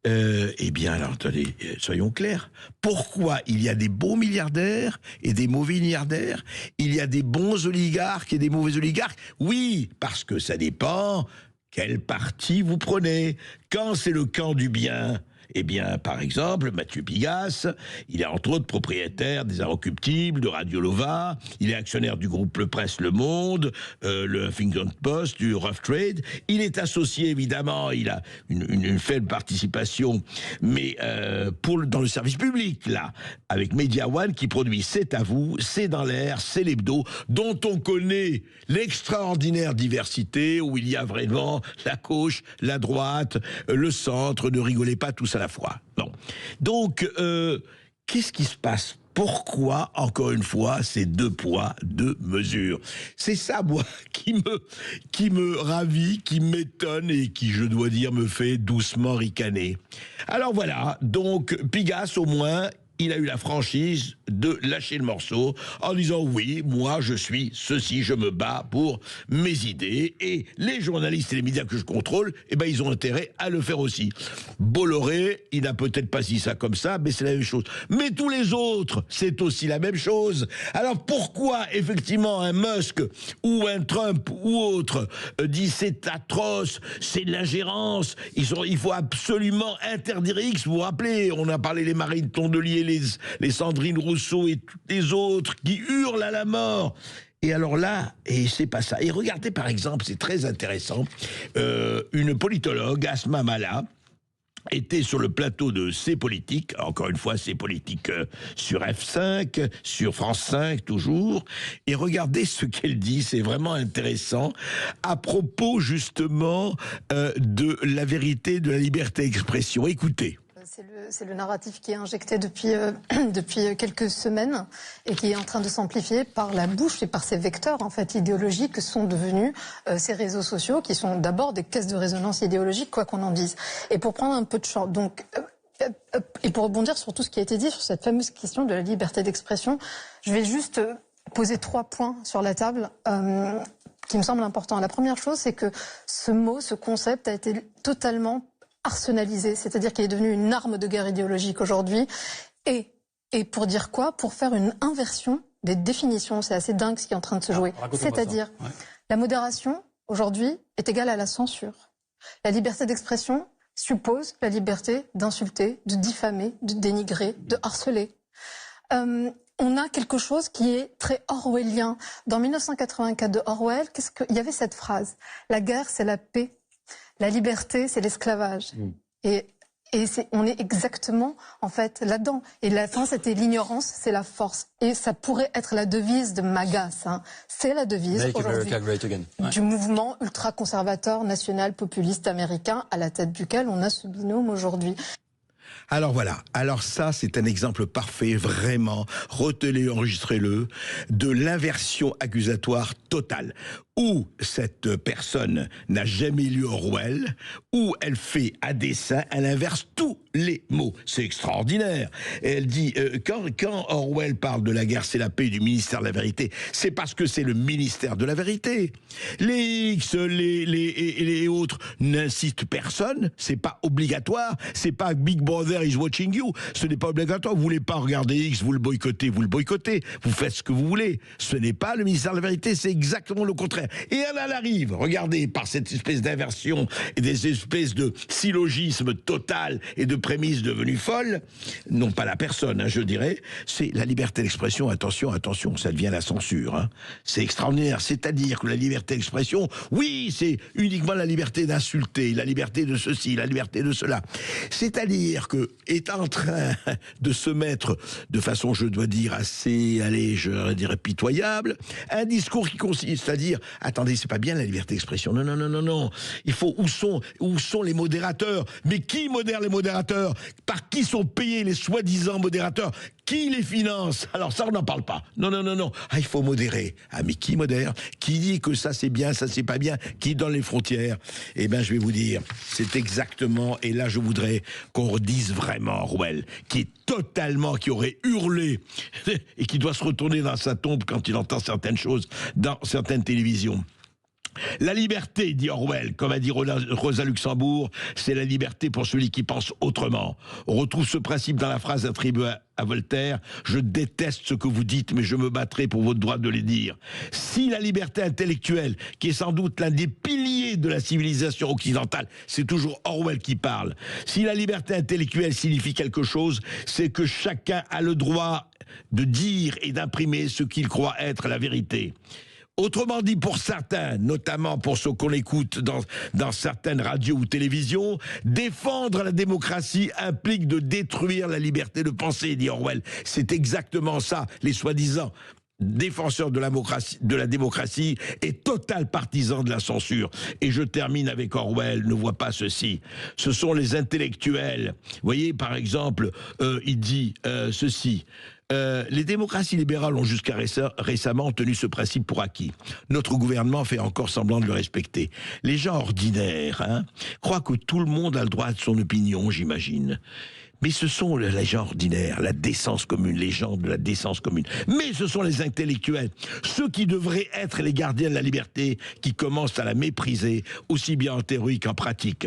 Eh bien, alors, attendez, soyons clairs. Pourquoi il y a des bons milliardaires et des mauvais milliardaires? Il y a des bons oligarques et des mauvais oligarques? Oui, parce que ça dépend quel parti vous prenez. Quand c'est le camp du bien, eh bien, par exemple, Mathieu Bigas, il est entre autres propriétaire des Inrecuptibles, de Radio Lova, il est actionnaire du groupe Le Presse Le Monde, le Huffington Post, du Rough Trade. Il est associé, évidemment, il a une faible participation, mais dans le service public, là, avec Media One qui produit C'est à vous, C'est dans l'air, C'est l'hebdo, dont on connaît l'extraordinaire diversité, où il y a vraiment la gauche, la droite, le centre, ne rigolez pas tous à la fois. Non. Donc, qu'est-ce qui se passe Pourquoi, encore une fois, ces 2 poids, 2 mesures? C'est ça, moi, qui me ravit, qui m'étonne et qui, je dois dire, me fait doucement ricaner. Alors voilà, donc Pigasse, au moins, il a eu la franchise de lâcher le morceau en disant oui, moi je suis ceci, je me bats pour mes idées, et les journalistes et les médias que je contrôle, eh ben ils ont intérêt à le faire aussi. Bolloré, il n'a peut-être pas dit ça comme ça, mais c'est la même chose. Mais tous les autres, c'est aussi la même chose. Alors pourquoi effectivement un Musk ou un Trump ou autre dit c'est atroce, c'est de l'ingérence, il faut absolument interdire X. Vous vous rappelez, on a parlé des Marine Tondelier, les Sandrine Rousseau et toutes les autres qui hurlent à la mort. Et alors là, et c'est pas ça. Et regardez par exemple, c'est très intéressant, une politologue, Asma Mala, était sur le plateau de C'est Politique, encore une fois C'est Politique sur F5, sur France 5 toujours, et regardez ce qu'elle dit, c'est vraiment intéressant, à propos justement de la vérité, de la liberté d'expression. Écoutez. C'est le narratif qui est injecté depuis quelques semaines et qui est en train de s'amplifier par la bouche et par ces vecteurs en fait idéologiques que sont devenus ces réseaux sociaux, qui sont d'abord des caisses de résonance idéologique, quoi qu'on en dise. Et pour prendre un peu de champ, donc et pour rebondir sur tout ce qui a été dit sur cette fameuse question de la liberté d'expression, je vais juste poser 3 points sur la table qui me semblent importants. La première chose, c'est que ce mot, ce concept a été totalement arsenalisé, c'est-à-dire qu'il est devenu une arme de guerre idéologique aujourd'hui. Et pour dire quoi? Pour faire une inversion des définitions. C'est assez dingue ce qui est en train de se jouer. C'est-à-dire, la modération, aujourd'hui, est égale à la censure. La liberté d'expression suppose la liberté d'insulter, de diffamer, de dénigrer, de harceler. On a quelque chose qui est très orwellien. Dans 1984 de Orwell, il y avait cette phrase: la guerre, c'est la paix. La liberté, c'est l'esclavage. Et on est exactement, en fait, là-dedans. Et la fin, c'était l'ignorance, c'est la force. Et ça pourrait être la devise de Magas. Hein. C'est la devise aujourd'hui du mouvement ultra-conservateur, national, populiste américain, à la tête duquel on a ce binôme aujourd'hui. Alors voilà, alors ça c'est un exemple parfait, vraiment, retenez, enregistrez-le, de l'inversion accusatoire totale, où cette personne n'a jamais lu Orwell, où elle fait à dessein, elle inverse tous les mots. C'est extraordinaire. Et elle dit, quand Orwell parle de la guerre, c'est la paix du ministère de la vérité, c'est parce que c'est le ministère de la vérité. Les X, les autres n'incitent personne, c'est pas obligatoire, c'est pas Big Brother is watching you, ce n'est pas obligatoire. Vous voulez pas regarder X, vous le boycottez, vous faites ce que vous voulez. Ce n'est pas le ministère de la vérité, c'est exactement le contraire. Et elle arrive, regardez, par cette espèce d'inversion et des espèces de syllogisme total et de prémices devenues folles, non pas la personne, hein, je dirais, c'est la liberté d'expression. Attention, ça devient la censure. Hein. C'est extraordinaire. C'est-à-dire que la liberté d'expression, oui, c'est uniquement la liberté d'insulter, la liberté de ceci, la liberté de cela. C'est-à-dire que est en train de se mettre de façon, je dois dire, assez, je dirais pitoyable, un discours qui consiste à dire, attendez, c'est pas bien la liberté d'expression. Non. Il faut, où sont les modérateurs? Mais qui modère les modérateurs? Par qui sont payés les soi-disant modérateurs? Qui les finance? Alors ça, on n'en parle pas. Non. Ah, il faut modérer. Ah, mais qui modère? Qui dit que ça c'est bien, ça c'est pas bien? Qui donne les frontières? Eh bien, je vais vous dire, c'est exactement, et là je voudrais qu'on redise vraiment Orwell, qui aurait hurlé et qui doit se retourner dans sa tombe quand il entend certaines choses dans certaines télévisions. La liberté, dit Orwell, comme a dit Rosa Luxembourg, c'est la liberté pour celui qui pense autrement. On retrouve ce principe dans la phrase attribuée à Voltaire: je déteste ce que vous dites, mais je me battrai pour votre droit de les dire. Si la liberté intellectuelle, qui est sans doute l'un des piliers de la civilisation occidentale, c'est toujours Orwell qui parle, si la liberté intellectuelle signifie quelque chose, c'est que chacun a le droit de dire et d'imprimer ce qu'il croit être la vérité. Autrement dit, pour certains, notamment pour ceux qu'on écoute dans certaines radios ou télévisions, défendre la démocratie implique de détruire la liberté de penser, dit Orwell. C'est exactement ça, les soi-disant défenseurs de la démocratie et total partisan de la censure. Et je termine avec Orwell, ne voit pas ceci. Ce sont les intellectuels. Vous voyez, par exemple, il dit ceci. Les démocraties libérales ont jusqu'à récemment tenu ce principe pour acquis. Notre gouvernement fait encore semblant de le respecter. Les gens ordinaires croient que tout le monde a le droit de son opinion, j'imagine. Mais ce sont les gens ordinaires, la décence commune, les gens de la décence commune. Mais ce sont les intellectuels, ceux qui devraient être les gardiens de la liberté, qui commencent à la mépriser, aussi bien en théorie qu'en pratique.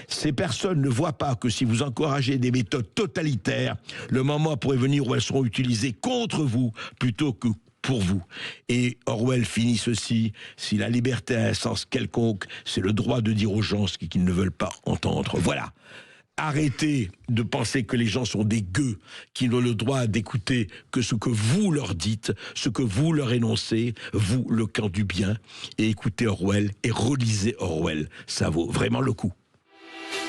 Ces personnes ne voient pas que si vous encouragez des méthodes totalitaires, le moment pourrait venir où elles seront utilisées contre vous plutôt que pour vous. Et Orwell finit ceci: si la liberté a un sens quelconque, c'est le droit de dire aux gens ce qu'ils ne veulent pas entendre. Voilà. Arrêtez de penser que les gens sont des gueux qui n'ont le droit d'écouter que ce que vous leur dites, ce que vous leur énoncez, vous, le camp du bien, et écoutez Orwell et relisez Orwell. Ça vaut vraiment le coup.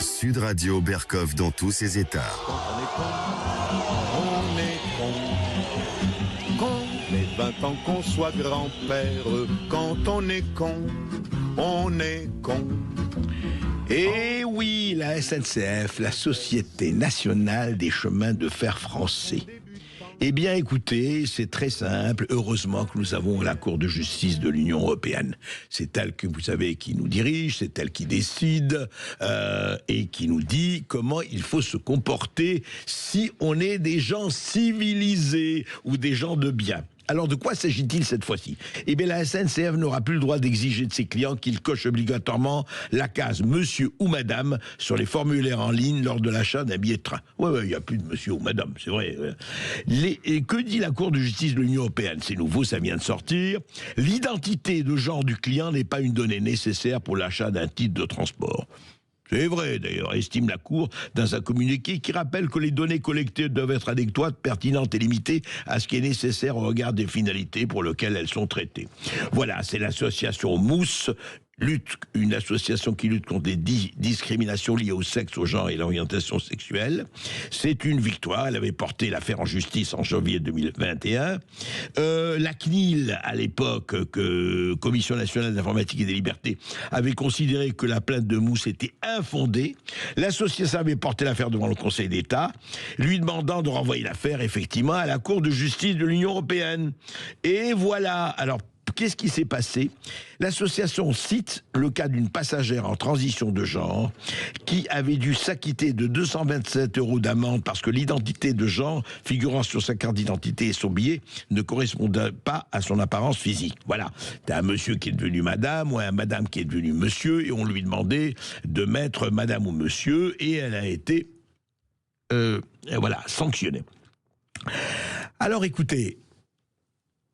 Sud Radio Berkov dans tous ses états. On est con. Qu'on ait 20 ans, qu'on soit grand-père. Quand on est con, on est con. Et oui, la SNCF, la Société Nationale des Chemins de Fer Français. Eh bien, écoutez, c'est très simple. Heureusement que nous avons la Cour de justice de l'Union européenne. C'est elle que vous savez qui nous dirige, c'est elle qui décide et qui nous dit comment il faut se comporter si on est des gens civilisés ou des gens de bien. Alors de quoi s'agit-il cette fois-ci? Eh bien la SNCF n'aura plus le droit d'exiger de ses clients qu'ils cochent obligatoirement la case monsieur ou madame sur les formulaires en ligne lors de l'achat d'un billet de train. Ouais, il n'y a plus de monsieur ou madame, c'est vrai. Et que dit la Cour de justice de l'Union européenne? C'est nouveau, ça vient de sortir. L'identité de genre du client n'est pas une donnée nécessaire pour l'achat d'un titre de transport. C'est vrai, d'ailleurs, estime la Cour dans un communiqué qui rappelle que les données collectées doivent être adéquates, pertinentes et limitées à ce qui est nécessaire au regard des finalités pour lesquelles elles sont traitées. Voilà, c'est l'association Mousse, une association qui lutte contre les discriminations liées au sexe, au genre et à l'orientation sexuelle. C'est une victoire, elle avait porté l'affaire en justice en janvier 2021. La CNIL, à l'époque, Commission nationale d'informatique et des libertés, avait considéré que la plainte de Mousse était infondée. L'association avait porté l'affaire devant le Conseil d'État, lui demandant de renvoyer l'affaire, effectivement, à la Cour de justice de l'Union européenne. Et voilà, alors, qu'est-ce qui s'est passé? L'association cite le cas d'une passagère en transition de genre qui avait dû s'acquitter de 227 € d'amende parce que l'identité de genre figurant sur sa carte d'identité et son billet ne correspondait pas à son apparence physique. Voilà, t'as un monsieur qui est devenu madame ou un madame qui est devenu monsieur et on lui demandait de mettre madame ou monsieur et elle a été sanctionnée. Alors écoutez,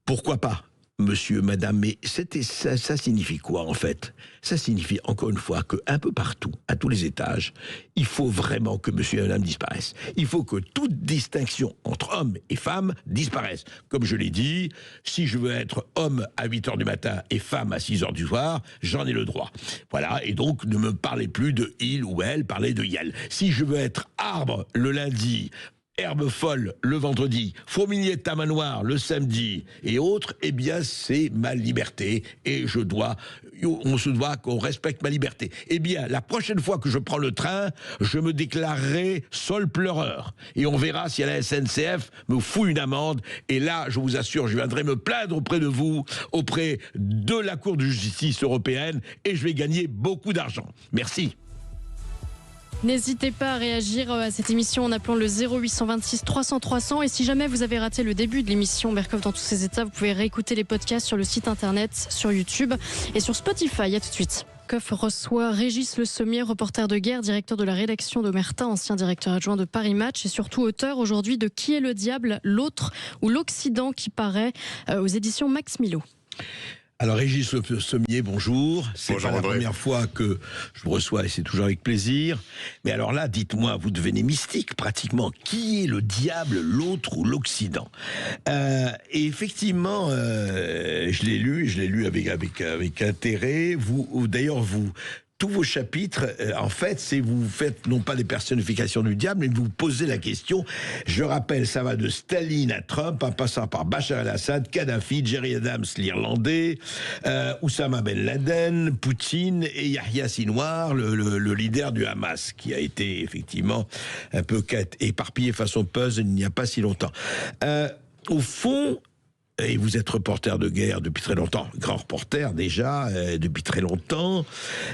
pourquoi pas monsieur, madame, mais ça signifie quoi en fait? Ça signifie encore une fois qu'un peu partout, à tous les étages, il faut vraiment que monsieur et madame disparaissent. Il faut que toute distinction entre hommes et femmes disparaisse. Comme je l'ai dit, si je veux être homme à 8h du matin et femme à 6h du soir, j'en ai le droit. Voilà, et donc ne me parlez plus de il ou elle, parlez de yel. Si je veux être arbre le lundi, herbe folle le vendredi, fourmilier de tamanoir le samedi et autres, eh bien c'est ma liberté et on se doit qu'on respecte ma liberté. Eh bien la prochaine fois que je prends le train, je me déclarerai seul pleureur et on verra si la SNCF me fout une amende et là je vous assure je viendrai me plaindre auprès de vous, auprès de la Cour de justice européenne et je vais gagner beaucoup d'argent. Merci. N'hésitez pas à réagir à cette émission en appelant le 0826 300 300 et si jamais vous avez raté le début de l'émission Berkov dans tous ses états, vous pouvez réécouter les podcasts sur le site internet, sur YouTube et sur Spotify. À tout de suite. Berkov reçoit Régis Le Sommier, reporter de guerre, directeur de la rédaction d'Omerta, ancien directeur adjoint de Paris Match et surtout auteur aujourd'hui de Qui est le diable, l'autre ou l'Occident qui paraît aux éditions Max Milo. Alors Régis Le Sommier, bonjour. C'est pas la première fois que je vous reçois et c'est toujours avec plaisir. Mais alors là, dites-moi, vous devenez mystique pratiquement. Qui est le diable, l'autre ou l'Occident? Et effectivement, je l'ai lu avec intérêt. D'ailleurs, tous vos chapitres, en fait, c'est vous faites non pas des personnifications du diable, mais vous posez la question. Je rappelle, ça va de Staline à Trump, en passant par Bachar el-Assad, Kadhafi, Jerry Adams, l'Irlandais, Oussama Ben Laden, Poutine et Yahya Sinwar, le leader du Hamas, qui a été effectivement un peu éparpillé façon puzzle il n'y a pas si longtemps. au fond, et vous êtes reporter de guerre depuis très longtemps, grand reporter déjà, depuis très longtemps.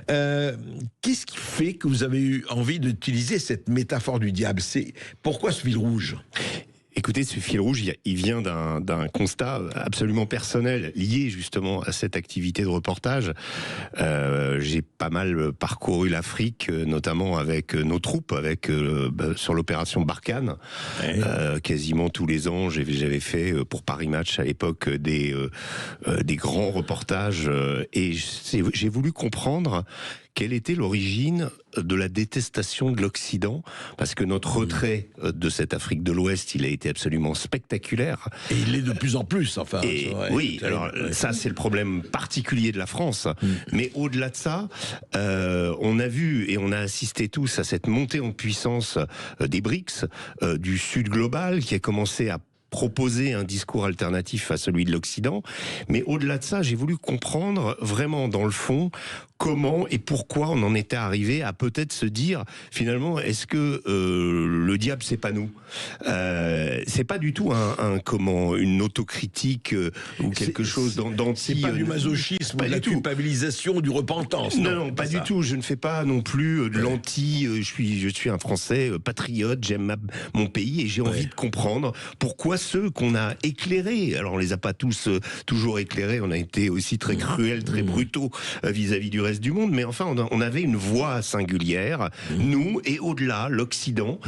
Qu'est-ce qui fait que vous avez eu envie d'utiliser cette métaphore du diable? Pourquoi ce fil rouge? Écoutez, ce fil rouge, il vient d'un constat absolument personnel, lié justement à cette activité de reportage. J'ai pas mal parcouru l'Afrique, notamment avec nos troupes, sur l'opération Barkhane. Ouais. Quasiment tous les ans, j'avais fait pour Paris Match à l'époque des grands reportages, et j'ai voulu comprendre quelle était l'origine de la détestation de l'Occident, parce que notre retrait de cette Afrique de l'Ouest, il a été absolument spectaculaire. Et il l'est de plus en plus, enfin. Et oui, alors ça c'est le problème particulier de la France. Mais au-delà de ça, on a vu et on a assisté tous à cette montée en puissance des BRICS, du Sud global, qui a commencé à proposer un discours alternatif à celui de l'Occident. Mais au-delà de ça, j'ai voulu comprendre vraiment dans le fond comment et pourquoi on en était arrivé à peut-être se dire finalement, est-ce que le diable c'est pas nous? C'est pas du tout une autocritique ou quelque chose d'anti. C'est pas du masochisme, de la culpabilisation, du repentance. Non, pas du tout. Je ne fais pas non plus de l'anti. Je suis un Français patriote. J'aime mon pays et j'ai envie de comprendre pourquoi ceux qu'on a éclairés. Alors on les a pas tous toujours éclairés. On a été aussi très cruels, très brutaux vis-à-vis du reste du monde, mais enfin on avait une voix singulière, nous, et au-delà, l'Occident,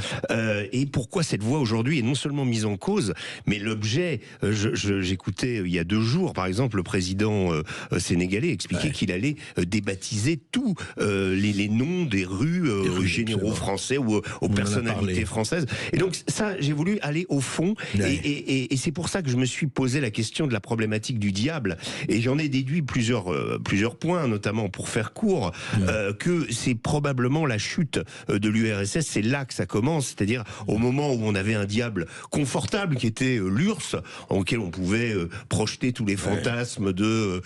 et pourquoi cette voix aujourd'hui est non seulement mise en cause, mais l'objet, j'écoutais il y a 2 jours, par exemple, le président sénégalais expliquer qu'il allait débaptiser tous les noms des rues généraux français ou aux personnalités françaises, et donc ça, j'ai voulu aller au fond, et c'est pour ça que je me suis posé la question de la problématique du diable, et j'en ai déduit plusieurs points, notamment pour faire court, que c'est probablement la chute de l'URSS, c'est là que ça commence, c'est-à-dire au moment où on avait un diable confortable qui était l'URSS, auquel on pouvait projeter tous les fantasmes de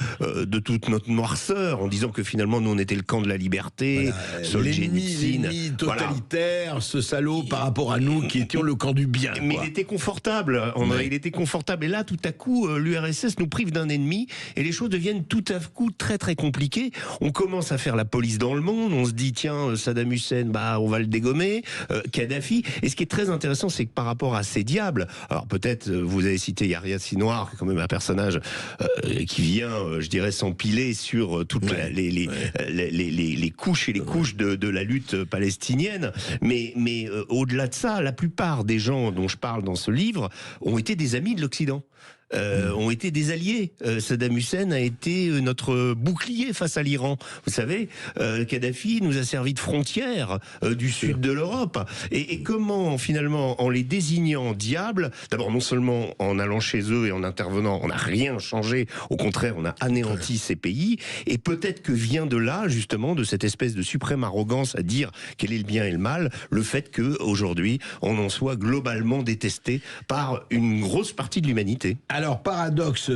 toute notre noirceur, en disant que finalement nous on était le camp de la liberté, Solzhenitsyn, l'ennemi totalitaire, ce salaud par rapport à nous qui étions le camp du bien. Mais il était confortable, il était confortable, et là tout à coup l'URSS nous prive d'un ennemi et les choses deviennent tout à coup très très compliquées. On commence à faire la police dans le monde, on se dit tiens, Saddam Hussein, on va le dégommer, Kadhafi, et ce qui est très intéressant, c'est que par rapport à ces diables, alors peut-être vous avez cité Yahya Sinwar, quand même un personnage qui vient, je dirais, s'empiler sur toutes les couches et les couches de la lutte palestinienne, mais au-delà de ça, la plupart des gens dont je parle dans ce livre ont été des amis de l'Occident. Ont été des alliés. Saddam Hussein a été notre bouclier face à l'Iran. Vous savez, Kadhafi nous a servi de frontière du sud de l'Europe. Et comment, finalement, en les désignant diables, d'abord non seulement en allant chez eux et en intervenant, on n'a rien changé, au contraire, on a anéanti ces pays, et peut-être que vient de là, justement, de cette espèce de suprême arrogance à dire quel est le bien et le mal, le fait qu'aujourd'hui, on en soit globalement détesté par une grosse partie de l'humanité. Alors, paradoxe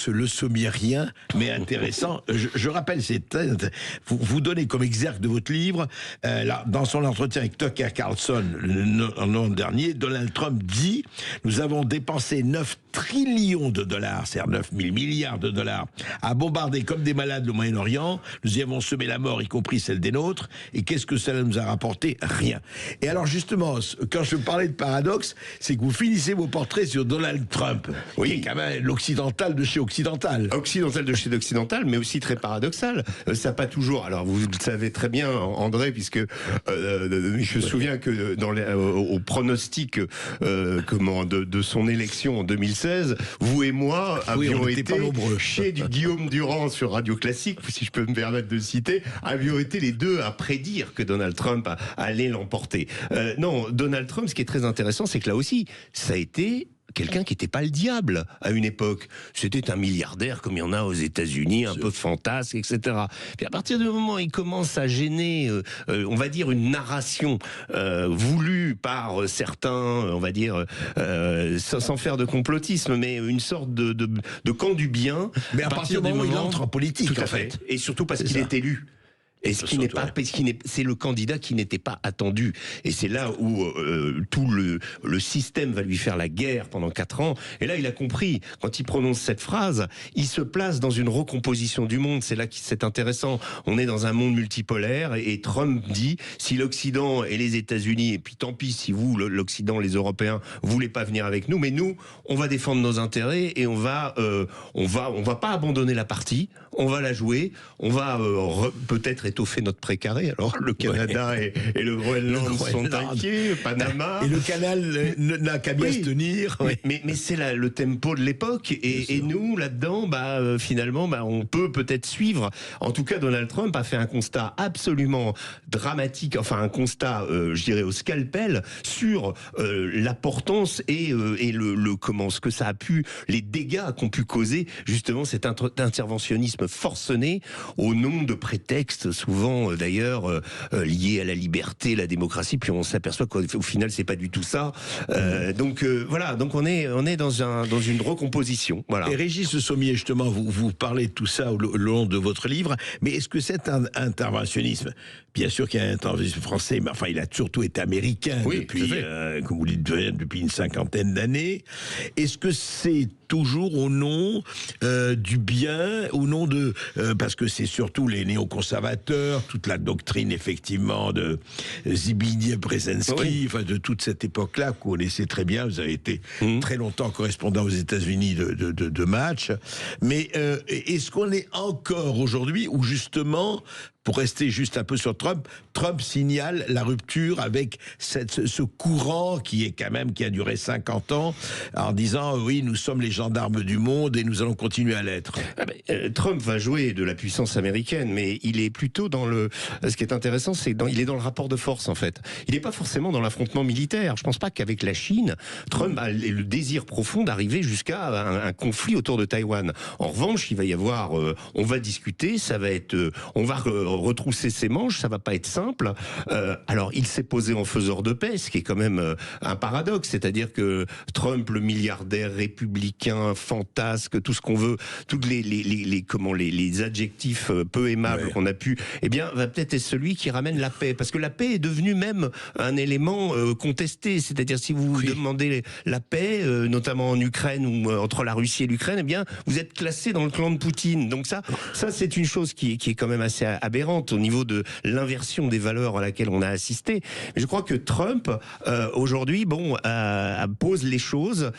le sommierien, mais intéressant. Je rappelle, vous donnez comme exergue de votre livre, dans son entretien avec Tucker Carlson l'an dernier, Donald Trump dit « Nous avons dépensé 9 trillions de dollars, c'est-à-dire 9 000 milliards de dollars, à bombarder comme des malades le Moyen-Orient. Nous y avons semé la mort, y compris celle des nôtres. Et qu'est-ce que cela nous a rapporté? Rien. » Et alors, justement, quand je parlais de paradoxe, c'est que vous finissez vos portraits sur Donald Trump. Oui, qui est quand même l'occidental de chez occidental. Occidental de chez occidental, mais aussi très paradoxal. Ça pas toujours. Alors vous le savez très bien, André, puisque je me souviens que au pronostic de son élection en 2016, vous et moi avions été chez Guillaume Durand sur Radio Classique, si je peux me permettre de le citer, avions été les deux à prédire que Donald Trump allait l'emporter. Non, Donald Trump, ce qui est très intéressant, c'est que là aussi, ça a été quelqu'un qui n'était pas le diable à une époque. C'était un milliardaire comme il y en a aux États-Unis, un peu fantasque, etc. Puis à partir du moment où il commence à gêner, on va dire, une narration voulue par certains, on va dire, sans faire de complotisme, mais une sorte de camp du bien. Mais à partir du moment où il entre en politique, tout à fait. Et surtout parce qu'il est élu. Et ce qui n'est pas, c'est le candidat qui n'était pas attendu. Et c'est là où tout le système va lui faire la guerre pendant 4 ans. Et là, il a compris. Quand il prononce cette phrase, il se place dans une recomposition du monde. C'est là que c'est intéressant. On est dans un monde multipolaire et Trump dit si l'Occident et les États-Unis, et puis tant pis si vous, l'Occident, les Européens, voulez pas venir avec nous, mais nous, on va défendre nos intérêts et on va pas abandonner la partie. On va la jouer. On va peut-être étoffer notre précaré. Alors le Canada et le Groenland sont inquiets, Panama. Et le canal n'a qu'à bien se tenir. Mais c'est le tempo de l'époque. Et nous, là-dedans, finalement, on peut peut-être suivre. En tout cas, Donald Trump a fait un constat absolument dramatique, enfin un constat, je dirais, au scalpel, sur l'importance et ce que ça a pu, les dégâts qu'ont pu causer justement cet interventionnisme forcené au nom de prétextes souvent d'ailleurs liés à la liberté, la démocratie, puis on s'aperçoit qu'au final c'est pas du tout ça. Donc on est dans une recomposition. Voilà. Et Régis Le Sommier, justement, vous parlez de tout ça au long de votre livre, mais est-ce que cet interventionnisme, bien sûr qu'il y a un interventionnisme français, mais enfin il a surtout été américain depuis, comme vous le dites, depuis une 50aine d'années, est-ce que c'est toujours au nom du bien, au nom de... parce que c'est surtout les néoconservateurs, toute la doctrine, effectivement, de Zbigniew-Brzezinski, enfin, de toute cette époque-là, que vous connaissez très bien, vous avez été très longtemps correspondant aux États-Unis de match. Mais est-ce qu'on est encore aujourd'hui, où justement... Pour rester juste un peu sur Trump signale la rupture avec ce courant qui a duré 50 ans, en disant oui, nous sommes les gendarmes du monde et nous allons continuer à l'être. Trump va jouer de la puissance américaine, mais il est plutôt dans ce qui est intéressant, il est dans le rapport de force en fait. Il n'est pas forcément dans l'affrontement militaire. Je pense pas qu'avec la Chine, Trump a le désir profond d'arriver jusqu'à un conflit autour de Taïwan. En revanche, il va y avoir, on va discuter, ça va être, on va retrousser ses manches, ça va pas être simple. Alors, il s'est posé en faiseur de paix, ce qui est quand même un paradoxe, c'est-à-dire que Trump, le milliardaire républicain, fantasque, tout ce qu'on veut, toutes les adjectifs peu aimables qu'on a pu, va peut-être être celui qui ramène la paix, parce que la paix est devenue même un élément contesté, c'est-à-dire si vous demandez la paix, notamment en Ukraine ou entre la Russie et l'Ukraine, vous êtes classé dans le clan de Poutine. Donc ça c'est une chose qui est quand même assez aberrante au niveau de l'inversion des valeurs à laquelle on a assisté. Mais je crois que Trump, aujourd'hui, pose les choses,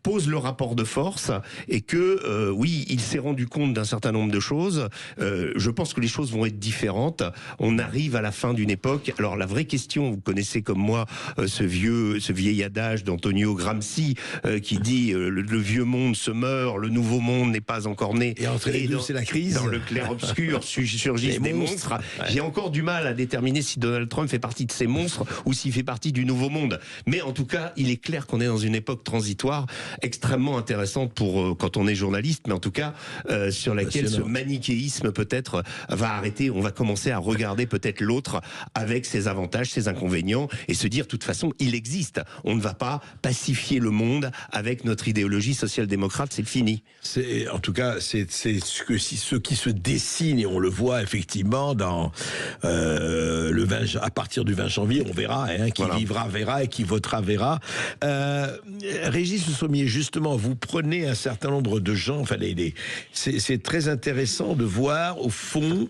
pose le rapport de force, et que, oui, il s'est rendu compte d'un certain nombre de choses. Je pense que les choses vont être différentes. On arrive à la fin d'une époque. Alors, la vraie question, vous connaissez comme moi ce vieil adage d'Antonio Gramsci, qui dit le vieux monde se meurt, le nouveau monde n'est pas encore né. Et entre les deux, c'est la crise. Dans le clair-obscur surgissent des monstres. J'ai encore du mal à déterminer si Donald Trump fait partie de ces monstres ou s'il fait partie du nouveau monde. Mais en tout cas, il est clair qu'on est dans une époque transitoire extrêmement intéressante pour quand on est journaliste, mais en tout cas sur laquelle ce manichéisme peut-être va arrêter. On va commencer à regarder peut-être l'autre avec ses avantages, ses inconvénients, et se dire de toute façon, il existe. On ne va pas pacifier le monde avec notre idéologie social-démocrate, c'est fini. En tout cas, c'est ce qui se dessine, et on le voit effectivement dans à partir du 20 janvier, on verra, qui vivra verra et qui votera verra. Régis Le Sommier, justement, vous prenez un certain nombre de gens, c'est très intéressant de voir au fond.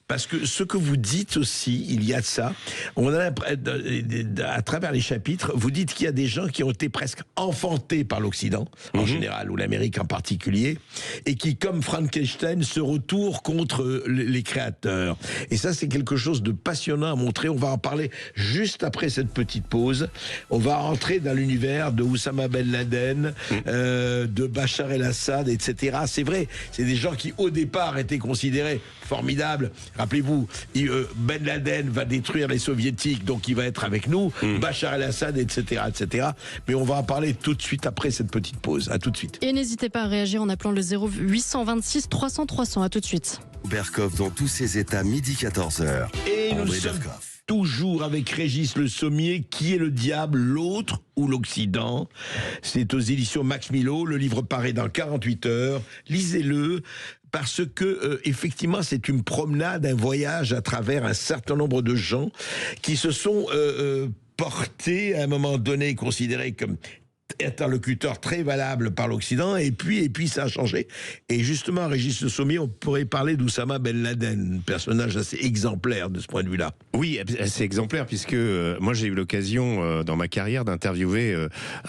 Parce que ce que vous dites aussi, il y a de ça, à travers les chapitres, vous dites qu'il y a des gens qui ont été presque enfantés par l'Occident, en général, ou l'Amérique en particulier, et qui, comme Frankenstein, se retournent contre les créateurs. Et ça, c'est quelque chose de passionnant à montrer. On va en parler juste après cette petite pause. On va rentrer dans l'univers de Oussama Ben Laden, de Bachar el-Assad, etc. C'est vrai, c'est des gens qui, au départ, étaient considérés formidables. Rappelez-vous, Ben Laden va détruire les soviétiques, donc il va être avec nous, Bachar el-Assad, etc., etc. Mais on va en parler tout de suite après cette petite pause. À tout de suite. Et n'hésitez pas à réagir en appelant le 0826 300 300. À tout de suite. Berkov dans tous ses états, midi 14h. Et nous sommes toujours avec Régis Le Sommier. Qui est le diable, l'autre ou l'Occident? C'est aux éditions Max Milo. Le livre paraît dans 48 heures. Lisez-le. parce que effectivement c'est une promenade, un voyage à travers un certain nombre de gens qui se sont portés à un moment donné, considérés comme interlocuteur très valable par l'Occident, et puis ça a changé. Et justement, Régis Le Sommier, on pourrait parler d'Oussama Ben Laden, personnage assez exemplaire de ce point de vue-là. Oui, assez exemplaire, puisque moi j'ai eu l'occasion dans ma carrière d'interviewer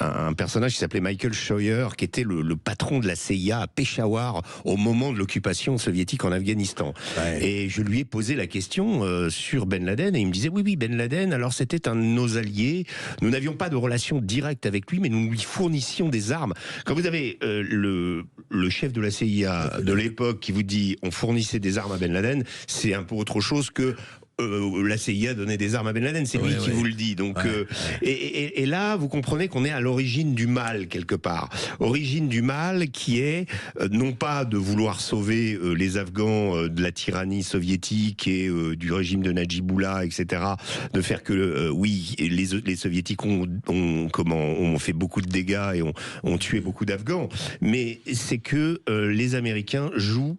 un personnage qui s'appelait Michael Scheuer, qui était le patron de la CIA à Peshawar au moment de l'occupation soviétique en Afghanistan. Ouais. Et je lui ai posé la question sur Ben Laden, et il me disait oui, Ben Laden, alors c'était un de nos alliés, nous n'avions pas de relation directe avec lui, mais nous lui fournissions des armes. Quand vous avez le chef de la CIA de l'époque qui vous dit on fournissait des armes à Ben Laden, c'est un peu autre chose que la CIA donnait des armes à Ben Laden, c'est lui qui vous le dit. Donc, et là, vous comprenez qu'on est à l'origine du mal quelque part. Origine du mal qui est non pas de vouloir sauver les Afghans de la tyrannie soviétique et du régime de Najibullah, etc. De faire que oui, les soviétiques ont fait beaucoup de dégâts et ont tué beaucoup d'Afghans, mais c'est que les Américains jouent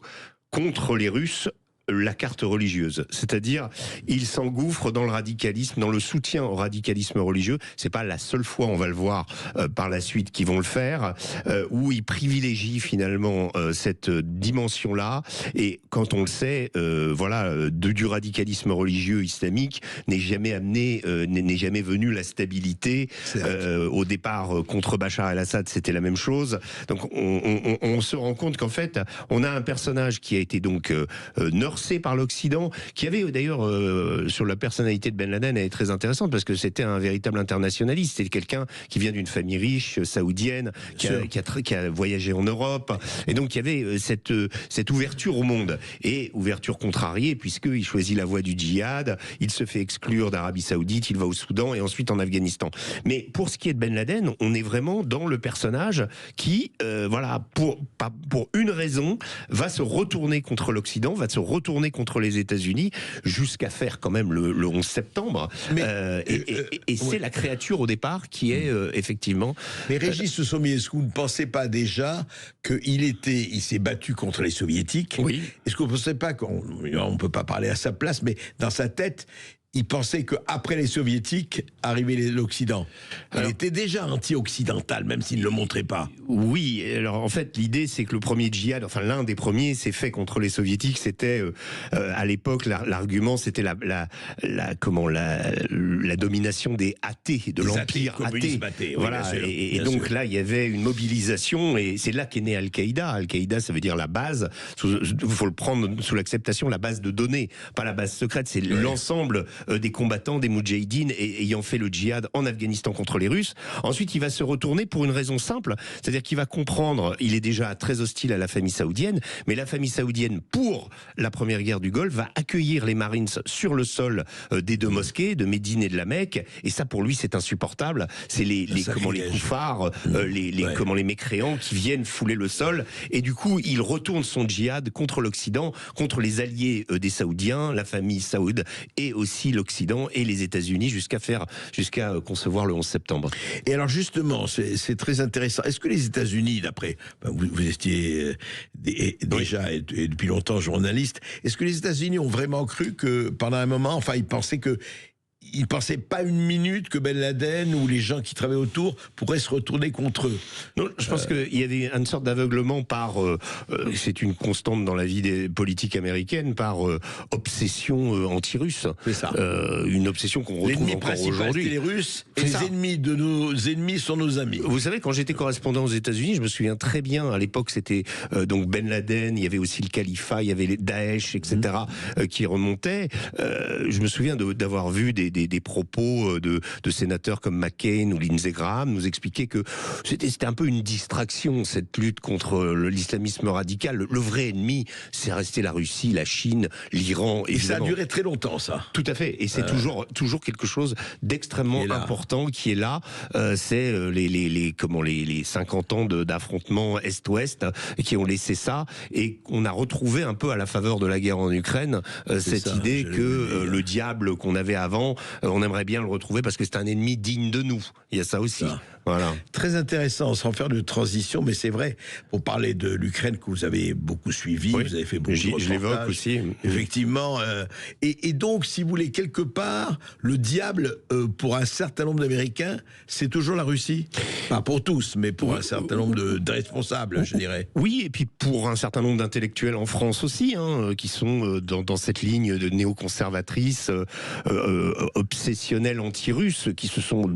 contre les Russes la carte religieuse, c'est-à-dire ils s'engouffrent dans le radicalisme, dans le soutien au radicalisme religieux. C'est pas la seule fois, on va le voir par la suite, qu'ils vont le faire, où ils privilégient finalement cette dimension-là. Et quand on le sait, du radicalisme religieux islamique n'est jamais venu la stabilité. Au départ, contre Bachar el-Assad, c'était la même chose. Donc on se rend compte qu'en fait, on a un personnage qui a été donc nurse par l'Occident, qui avait d'ailleurs sur la personnalité de Ben Laden, elle est très intéressante parce que c'était un véritable internationaliste. C'était quelqu'un qui vient d'une famille riche saoudienne, qui a voyagé en Europe, et donc il y avait cette ouverture au monde, et ouverture contrariée puisqu'il choisit la voie du djihad, il se fait exclure d'Arabie Saoudite, il va au Soudan et ensuite en Afghanistan. Mais pour ce qui est de Ben Laden, on est vraiment dans le personnage qui, pour une raison, va se retourner contre l'Occident, va se retourner contre les États-Unis, jusqu'à faire quand même le 11 septembre. Et c'est la créature au départ qui est effectivement... Mais Régis Le Sommier, est-ce que vous ne pensez pas déjà qu'il s'est battu contre les Soviétiques? Oui. Est-ce que vous ne pensez pas qu'on ne peut pas parler à sa place, mais dans sa tête, il pensait qu'après les Soviétiques, arrivait l'Occident. Il était déjà anti-occidental, même s'il ne le montrait pas. Oui, alors en fait, l'idée, c'est que le premier djihad, enfin l'un des premiers, s'est fait contre les Soviétiques. C'était, à l'époque, l'argument, c'était la domination des athées, de l'empire athée. Voilà, oui, et donc là, il y avait une mobilisation, et c'est là qu'est né Al-Qaïda. Al-Qaïda, ça veut dire la base, il faut le prendre sous l'acceptation, la base de données, pas la base secrète, c'est l'ensemble des combattants, des moudjahidines ayant fait le djihad en Afghanistan contre les Russes. Ensuite, il va se retourner pour une raison simple, c'est-à-dire qu'il va comprendre, il est déjà très hostile à la famille saoudienne, mais la famille saoudienne, pour la première guerre du Golfe, va accueillir les Marines sur le sol des deux mosquées, de Médine et de la Mecque, et ça pour lui c'est insupportable. C'est les koufars, les mécréants qui viennent fouler le sol, et du coup il retourne son djihad contre l'Occident, contre les alliés des Saoudiens, la famille Saoud, et aussi l'Occident et les États-Unis, jusqu'à concevoir le 11 septembre. Et alors justement, c'est très intéressant. Est-ce que les États-Unis, d'après, vous étiez déjà et depuis longtemps journaliste, est-ce que les États-Unis ont vraiment cru que pendant un moment, enfin ils pensaient pas une minute que Ben Laden ou les gens qui travaillaient autour pourraient se retourner contre eux? Non, je pense qu'il y avait une sorte d'aveuglement par, c'est une constante dans la vie des politiques américaines, par obsession anti-russe. C'est ça. Une obsession qu'on retrouve encore aujourd'hui. C'est les Russes, et les ennemis de nos ennemis sont nos amis. Vous savez, quand j'étais correspondant aux États-Unis, je me souviens très bien, à l'époque c'était donc Ben Laden, il y avait aussi le califat, il y avait les Daesh, etc. Qui remontaient. Je me souviens d'avoir vu des propos de sénateurs comme McCain ou Lindsey Graham nous expliquer que c'était un peu une distraction, cette lutte contre l'islamisme radical. Le vrai ennemi, c'est resté la Russie, la Chine, l'Iran. Et ça a duré très longtemps, ça. Tout à fait. Et c'est toujours quelque chose d'extrêmement important qui est là. C'est les 50 ans d'affrontement Est-Ouest qui ont laissé ça, et on a retrouvé un peu à la faveur de la guerre en Ukraine cette idée que le diable qu'on avait avant, on aimerait bien le retrouver parce que c'est un ennemi digne de nous. Il y a ça aussi. Voilà. Très intéressant, sans faire de transition, mais c'est vrai, pour parler de l'Ukraine que vous avez beaucoup suivi, Oui. vous avez fait beaucoup de Je l'évoque reportages. aussi. Effectivement. Et donc, si vous voulez, quelque part, le diable, pour un certain nombre d'Américains, c'est toujours la Russie. Pas pour tous, mais pour un certain nombre de responsables, je dirais. Oui, et puis pour un certain nombre d'intellectuels en France aussi, qui sont dans cette ligne de néoconservatrices, obsessionnelles anti-russes, qui se sont,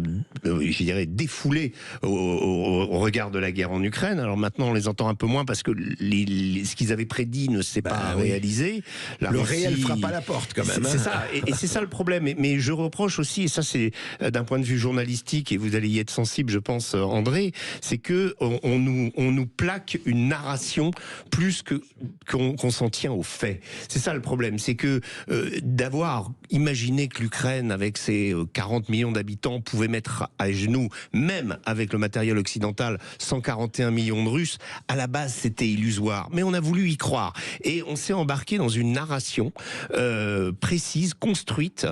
je dirais, défoulés au regard de la guerre en Ukraine. Alors maintenant, on les entend un peu moins parce que ce qu'ils avaient prédit ne s'est pas réalisé. Le réel frappe à la porte, quand même. C'est ça, et c'est ça le problème. Mais je reproche aussi, et ça c'est d'un point de vue journalistique, et vous allez y être sensible, je pense, André, c'est que on nous plaque une narration plus qu'on s'en tient aux faits. C'est ça le problème, c'est que d'avoir imaginé que l'Ukraine, avec ses 40 millions d'habitants, pouvait mettre à genoux, même avec le matériel occidental, 141 millions de Russes, à la base c'était illusoire. Mais on a voulu y croire. Et on s'est embarqué dans une narration précise, construite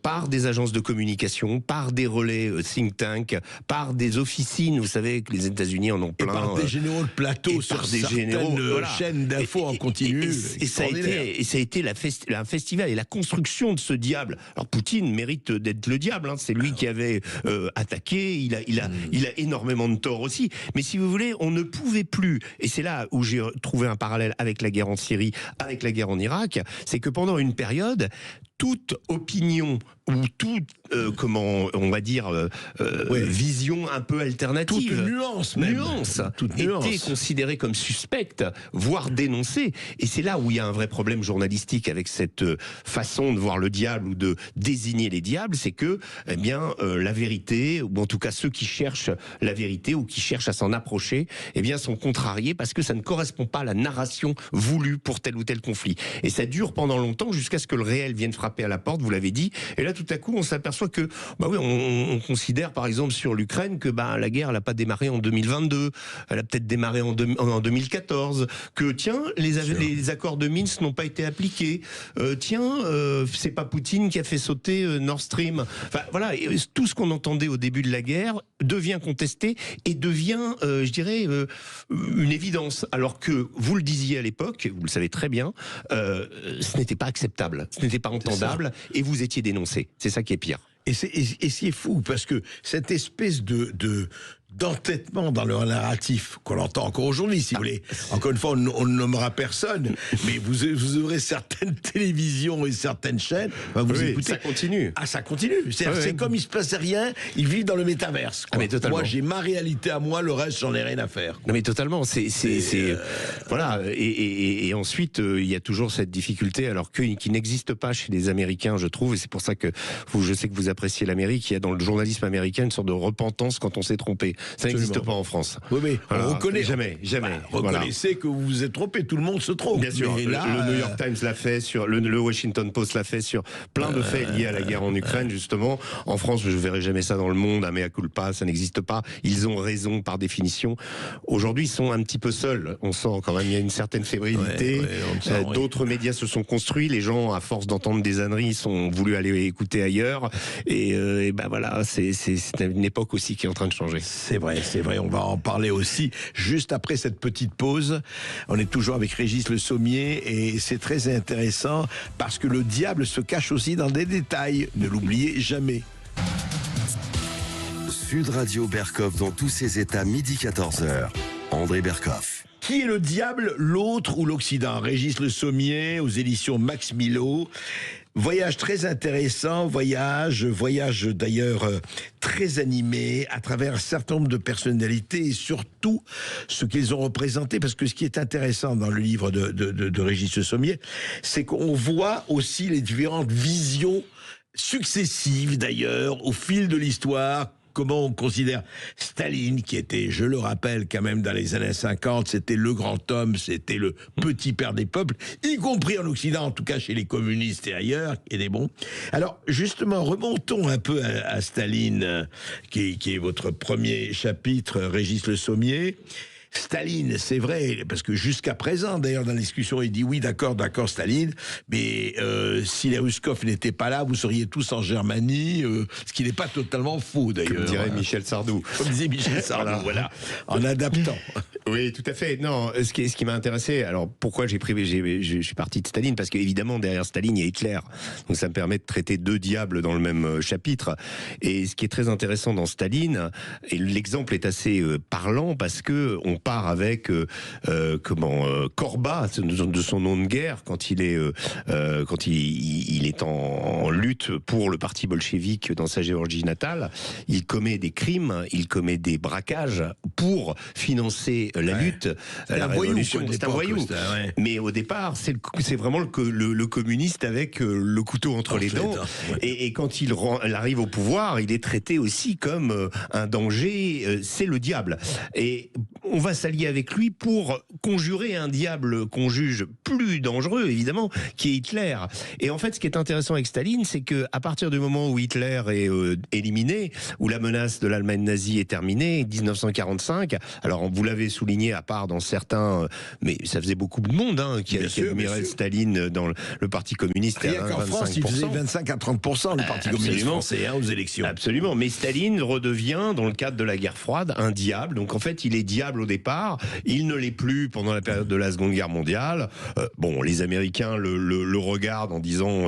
par des agences de communication, par des relais think tank, par des officines, vous savez que les États-Unis en ont plein. Et par des généraux de plateau sur certaines chaînes d'infos en continu. Et ça a été un festival et la construction de ce diable. Alors Poutine mérite d'être le diable, c'est lui qui avait attaqué, il a énormément de tort aussi. Mais si vous voulez, on ne pouvait plus, et c'est là où j'ai trouvé un parallèle avec la guerre en Syrie, avec la guerre en Irak, c'est que pendant une période, toute opinion ou toute, comment on va dire, vision un peu alternative, toute nuance était considérée comme suspecte, voire dénoncée. Et c'est là où il y a un vrai problème journalistique avec cette façon de voir le diable ou de désigner les diables, c'est que, eh bien, la vérité, ou en tout cas ceux qui cherchent la vérité ou qui cherchent à s'en approcher, eh bien, sont contrariés parce que ça ne correspond pas à la narration voulue pour tel ou tel conflit. Et ça dure pendant longtemps jusqu'à ce que le réel vienne frapper à la porte, vous l'avez dit. Et là, tout à coup, on s'aperçoit que, on considère, par exemple, sur l'Ukraine, que la guerre, elle n'a pas démarré en 2022, elle a peut-être démarré en 2014, que, tiens, les accords de Minsk n'ont pas été appliqués, c'est pas Poutine qui a fait sauter Nord Stream. Enfin, voilà, tout ce qu'on entendait au début de la guerre devient contesté et devient, je dirais, une évidence. Alors que, vous le disiez à l'époque, vous le savez très bien, ce n'était pas acceptable, ce n'était pas entendable, et vous étiez dénoncé. C'est ça qui est pire. Et c'est fou, parce que cette espèce d'entêtement dans leur narratif qu'on entend encore aujourd'hui, si vous voulez. Encore une fois, on ne nommera personne, mais vous aurez certaines télévisions et certaines chaînes, vous écoutez. Ça continue. Ah, ça continue. C'est comme il se passait rien, ils vivent dans le métaverse. Ah, mais totalement. Moi, j'ai ma réalité à moi, le reste, j'en ai rien à faire. Non, mais totalement. Voilà. Et ensuite, il y a toujours cette difficulté, alors qui n'existe pas chez les Américains, je trouve, et c'est pour ça que je sais que vous appréciez l'Amérique. Il y a dans le journalisme américain une sorte de repentance quand on s'est trompé. Ça n'existe pas en France. Oui, mais voilà, on reconnaît. Jamais. Reconnaissez que vous vous êtes trompé, tout le monde se trompe. Bien sûr, mais là, le New York Times l'a fait, le Washington Post l'a fait sur plein de faits liés à la guerre en Ukraine, justement. En France, je ne verrai jamais ça dans le monde, mea culpa, ça n'existe pas. Ils ont raison par définition. Aujourd'hui, ils sont un petit peu seuls. On sent quand même, il y a une certaine fébrilité. D'autres médias se sont construits. Les gens, à force d'entendre des âneries, ont voulu aller écouter ailleurs. Et voilà, c'est une époque aussi qui est en train de changer. C'est vrai, on va en parler aussi juste après cette petite pause. On est toujours avec Régis Le Sommier et c'est très intéressant parce que le diable se cache aussi dans des détails. Ne l'oubliez jamais. Sud Radio Berkov dans tous ses états, midi 14h. André Berkov. Qui est le diable, l'autre ou l'Occident? Régis Le Sommier aux éditions Max Milo. Voyage très intéressant, voyage d'ailleurs très animé à travers un certain nombre de personnalités et surtout ce qu'ils ont représenté, parce que ce qui est intéressant dans le livre de Régis Le Sommier, c'est qu'on voit aussi les différentes visions successives d'ailleurs au fil de l'histoire. Comment on considère Staline, qui était, je le rappelle quand même, dans les années 50, c'était le grand homme, c'était le petit père des peuples, y compris en Occident, en tout cas chez les communistes et ailleurs, et des bons. Alors, justement, remontons un peu à Staline, qui est votre premier chapitre, Régis Le Sommier. Staline, c'est vrai, parce que jusqu'à présent, d'ailleurs, dans la discussion, il dit oui, d'accord, Staline, mais si les Ruskov n'étaient pas là, vous seriez tous en Germanie, ce qui n'est pas totalement faux, d'ailleurs. Comme dirait Michel Sardou. Comme disait Michel Sardou, voilà, en adaptant. Oui, tout à fait. Non, ce qui m'a intéressé, alors pourquoi je suis parti de Staline, parce qu'évidemment, derrière Staline, il y a Hitler. Donc ça me permet de traiter deux diables dans le même chapitre. Et ce qui est très intéressant dans Staline, et l'exemple est assez parlant, parce que on part avec Korba, de son nom de guerre, quand il est en lutte pour le parti bolchevique dans sa Géorgie natale. Il commet des crimes, il commet des braquages pour financer la lutte, la révolution. C'est un voyou. Mais au départ, c'est vraiment le communiste avec le couteau entre les dents. Et quand il arrive au pouvoir, il est traité aussi comme un danger. C'est le diable. Et on va s'allier avec lui pour conjurer un diable qu'on juge plus dangereux, évidemment, qui est Hitler. Et en fait, ce qui est intéressant avec Staline, c'est que à partir du moment où Hitler est éliminé, où la menace de l'Allemagne nazie est terminée, 1945. Alors, vous l'avez souligné, à part dans certains, mais ça faisait beaucoup de monde qui admirait Staline dans le Parti communiste. Rien qu'en France, il faisait 25 à 30% le Parti communiste français aux élections. Absolument. Mais Staline redevient, dans le cadre de la guerre froide, un diable. Donc en fait, il est diable au départ. Il ne l'est plus pendant la période de la Seconde Guerre mondiale. Les Américains le regardent en disant,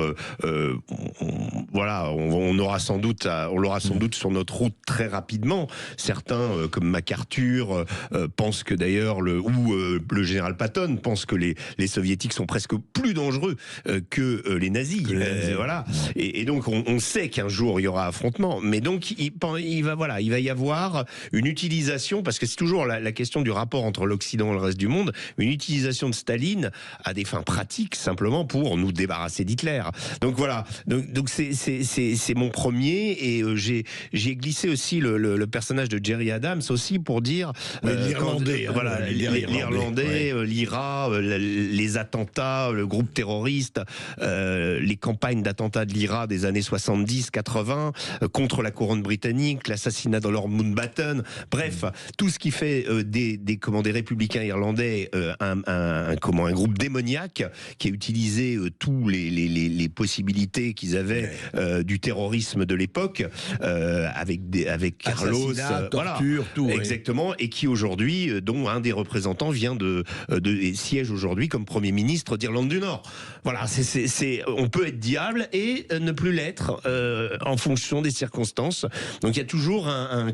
voilà, on l'aura sans doute sur notre route très rapidement. Certains, comme MacArthur, pensent que d'ailleurs le général Patton pense que les soviétiques sont presque plus dangereux que les nazis. Voilà. Et donc on sait qu'un jour il y aura affrontement. Mais donc il va y avoir une utilisation, parce que c'est toujours la question du rapport entre l'Occident et le reste du monde, une utilisation de Staline à des fins pratiques, simplement pour nous débarrasser d'Hitler. Donc voilà. Donc c'est mon premier, et j'ai glissé aussi le personnage de Jerry Adams aussi pour dire l'Irlandais, l'Irlandais, l'IRA, les attentats, le groupe terroriste, les campagnes d'attentats de l'IRA des années 70-80 contre la couronne britannique, l'assassinat de Lord Mountbatten, bref, tout ce qui fait des républicains irlandais un groupe démoniaque qui a utilisé tous les possibilités qu'ils avaient du terrorisme de l'époque, avec Carlos, torture, tout. Exactement, et qui aujourd'hui, dont un des représentants vient et siège aujourd'hui comme Premier ministre d'Irlande du Nord. Voilà, on peut être diable et ne plus l'être en fonction des circonstances. Donc il y a toujours un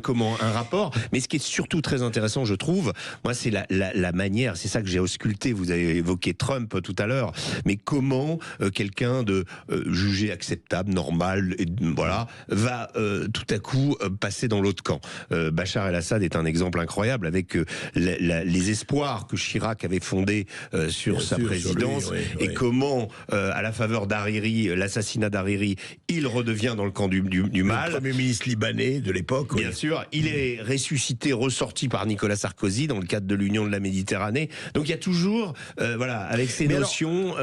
rapport. Mais ce qui est surtout très intéressant, je trouve, moi, c'est la manière. C'est ça que j'ai ausculté. Vous avez évoqué Trump tout à l'heure. Mais comment quelqu'un de jugé acceptable, normal, va tout à coup passer dans l'autre camp. Bachar el-Assad est un exemple incroyable, avec les espoirs que Chirac avait fondés sur sa présidence, et comment, à la faveur d'Hariri, l'assassinat d'Hariri, il redevient dans le camp du mal. Le Premier ministre libanais de l'époque. Bien sûr, il est ressuscité, ressorti par Nicolas Sarkozy dans le cadre de l'Union de la Méditerranée. Donc il y a toujours, avec ces notions,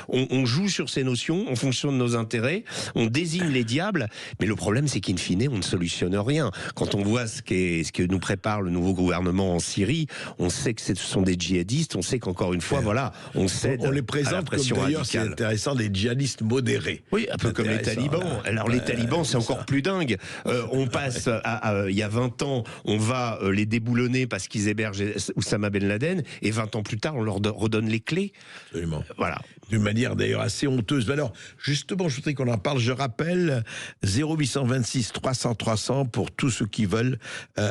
on joue sur ces notions en fonction de nos intérêts, on désigne les diables, mais le problème c'est qu'in fine, on ne solutionne rien. Quand on voit ce que nous prépare le nouveau gouvernement en Syrie, on sait que ce sont des djihadistes, on sait qu'encore une fois, on cède on les présente à la pression comme, d'ailleurs, radicale. C'est intéressant, des djihadistes modérés. Oui, un peu comme les talibans. Alors les talibans, c'est encore plus dingue. On passe il y a 20 ans, on va les déboulonner parce qu'ils hébergent Oussama Ben Laden, et 20 ans plus tard, on leur redonne les clés. Absolument. Voilà. D'une manière d'ailleurs assez honteuse. Mais alors, justement, je voudrais qu'on en parle. Je rappelle 0826 300 300 pour tous ceux qui veulent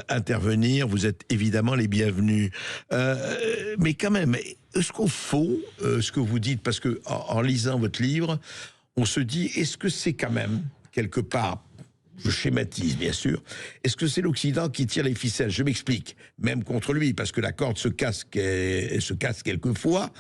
intervenir. Vous êtes évidemment les bienvenus. Mais quand même, est-ce qu'au fond, ce que vous dites, parce que en lisant votre livre, on se dit, est-ce que c'est quand même quelque part, je schématise bien sûr, est-ce que c'est l'Occident qui tire les ficelles? Je m'explique, même contre lui, parce que la corde se casse quelquefois.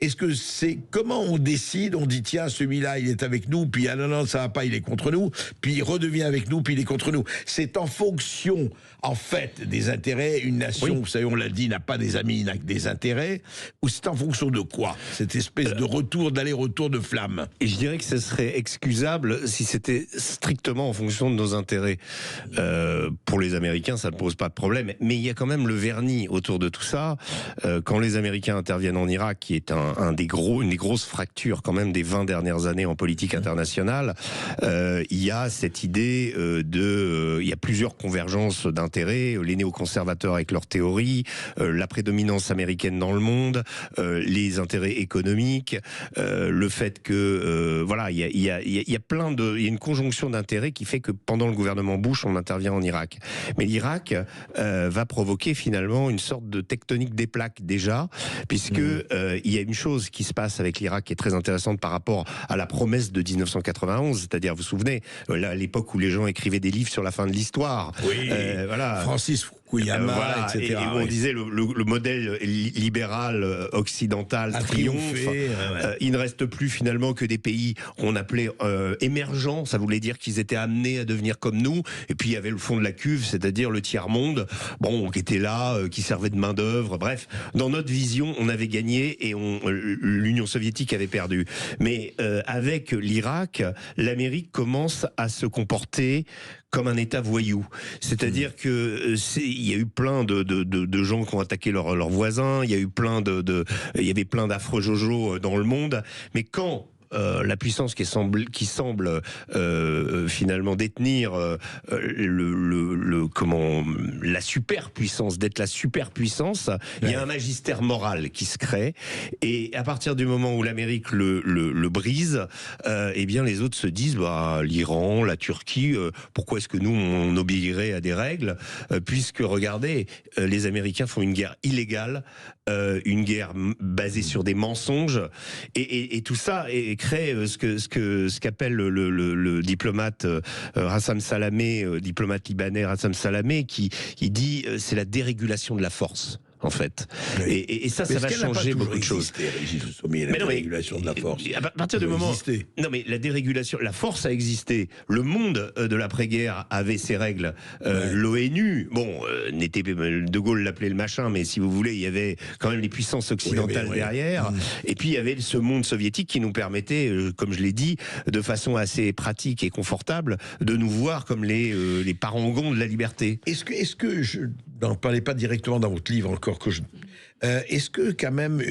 Est-ce que c'est comment on décide? On dit tiens, celui-là il est avec nous, puis ah non ça va pas, il est contre nous, puis il redevient avec nous, puis il est contre nous. C'est en fonction en fait des intérêts. Une nation, vous savez, on l'a dit, n'a pas des amis, n'a que des intérêts. Ou c'est en fonction de quoi, cette espèce de retour, d'aller-retour de flamme? Et je dirais que ce serait excusable si c'était strictement en fonction de défendre nos intérêts. Pour les Américains, ça ne pose pas de problème. Mais il y a quand même le vernis autour de tout ça. Quand les Américains interviennent en Irak, qui est une des grosses fractures quand même des 20 dernières années en politique internationale, il y a cette idée il y a plusieurs convergences d'intérêts, les néoconservateurs avec leurs théories, la prédominance américaine dans le monde, les intérêts économiques, le fait que il y a une conjonction d'intérêts qui fait que pendant le gouvernement Bush, on intervient en Irak. Mais l'Irak va provoquer finalement une sorte de tectonique des plaques déjà, puisque il y a une chose qui se passe avec l'Irak qui est très intéressante par rapport à la promesse de 1991, c'est-à-dire, vous vous souvenez, là, à l'époque où les gens écrivaient des livres sur la fin de l'histoire. Oui, Francis Fukuyama, etc. Et on disait le modèle libéral occidental triomphe. Il ne reste plus finalement que des pays qu'on appelait émergents. Ça voulait dire qu'ils étaient amenés à devenir comme nous. Et puis il y avait le fond de la cuve, c'est-à-dire le tiers-monde, qui était là, qui servait de main-d'œuvre. Bref, dans notre vision, on avait gagné et l'Union soviétique avait perdu. Mais avec l'Irak, l'Amérique commence à se comporter comme un État voyou. C'est-à-dire que il y a eu plein de gens qui ont attaqué leurs voisins, il y a eu il y avait plein d'affreux jojos dans le monde, mais quand la puissance qui semble finalement détenir la superpuissance, d'être la superpuissance, il y a un magistère moral qui se crée, et à partir du moment où l'Amérique le brise, eh bien les autres se disent l'Iran, la Turquie, pourquoi est-ce que nous on obéirait à des règles, puisque regardez, les Américains font une guerre illégale, une guerre basée sur des mensonges, et tout ça crée ce qu'appelle le diplomate Rassam Salamé, diplomate libanais Rassam Salamé, qui dit c'est la dérégulation de la force. En fait. Et ça va changer beaucoup de choses. Mais non, dérégulation de la force. À partir du moment. Non, mais la dérégulation, la force a existé. Le monde de l'après-guerre avait ses règles. L'ONU, n'était De Gaulle l'appelait le machin, mais si vous voulez, il y avait quand même les puissances occidentales derrière. Et puis il y avait ce monde soviétique qui nous permettait, comme je l'ai dit, de façon assez pratique et confortable, de nous voir comme les parangons de la liberté. Est-ce que je n'en parlais pas directement dans votre livre encore que je... Est-ce que quand même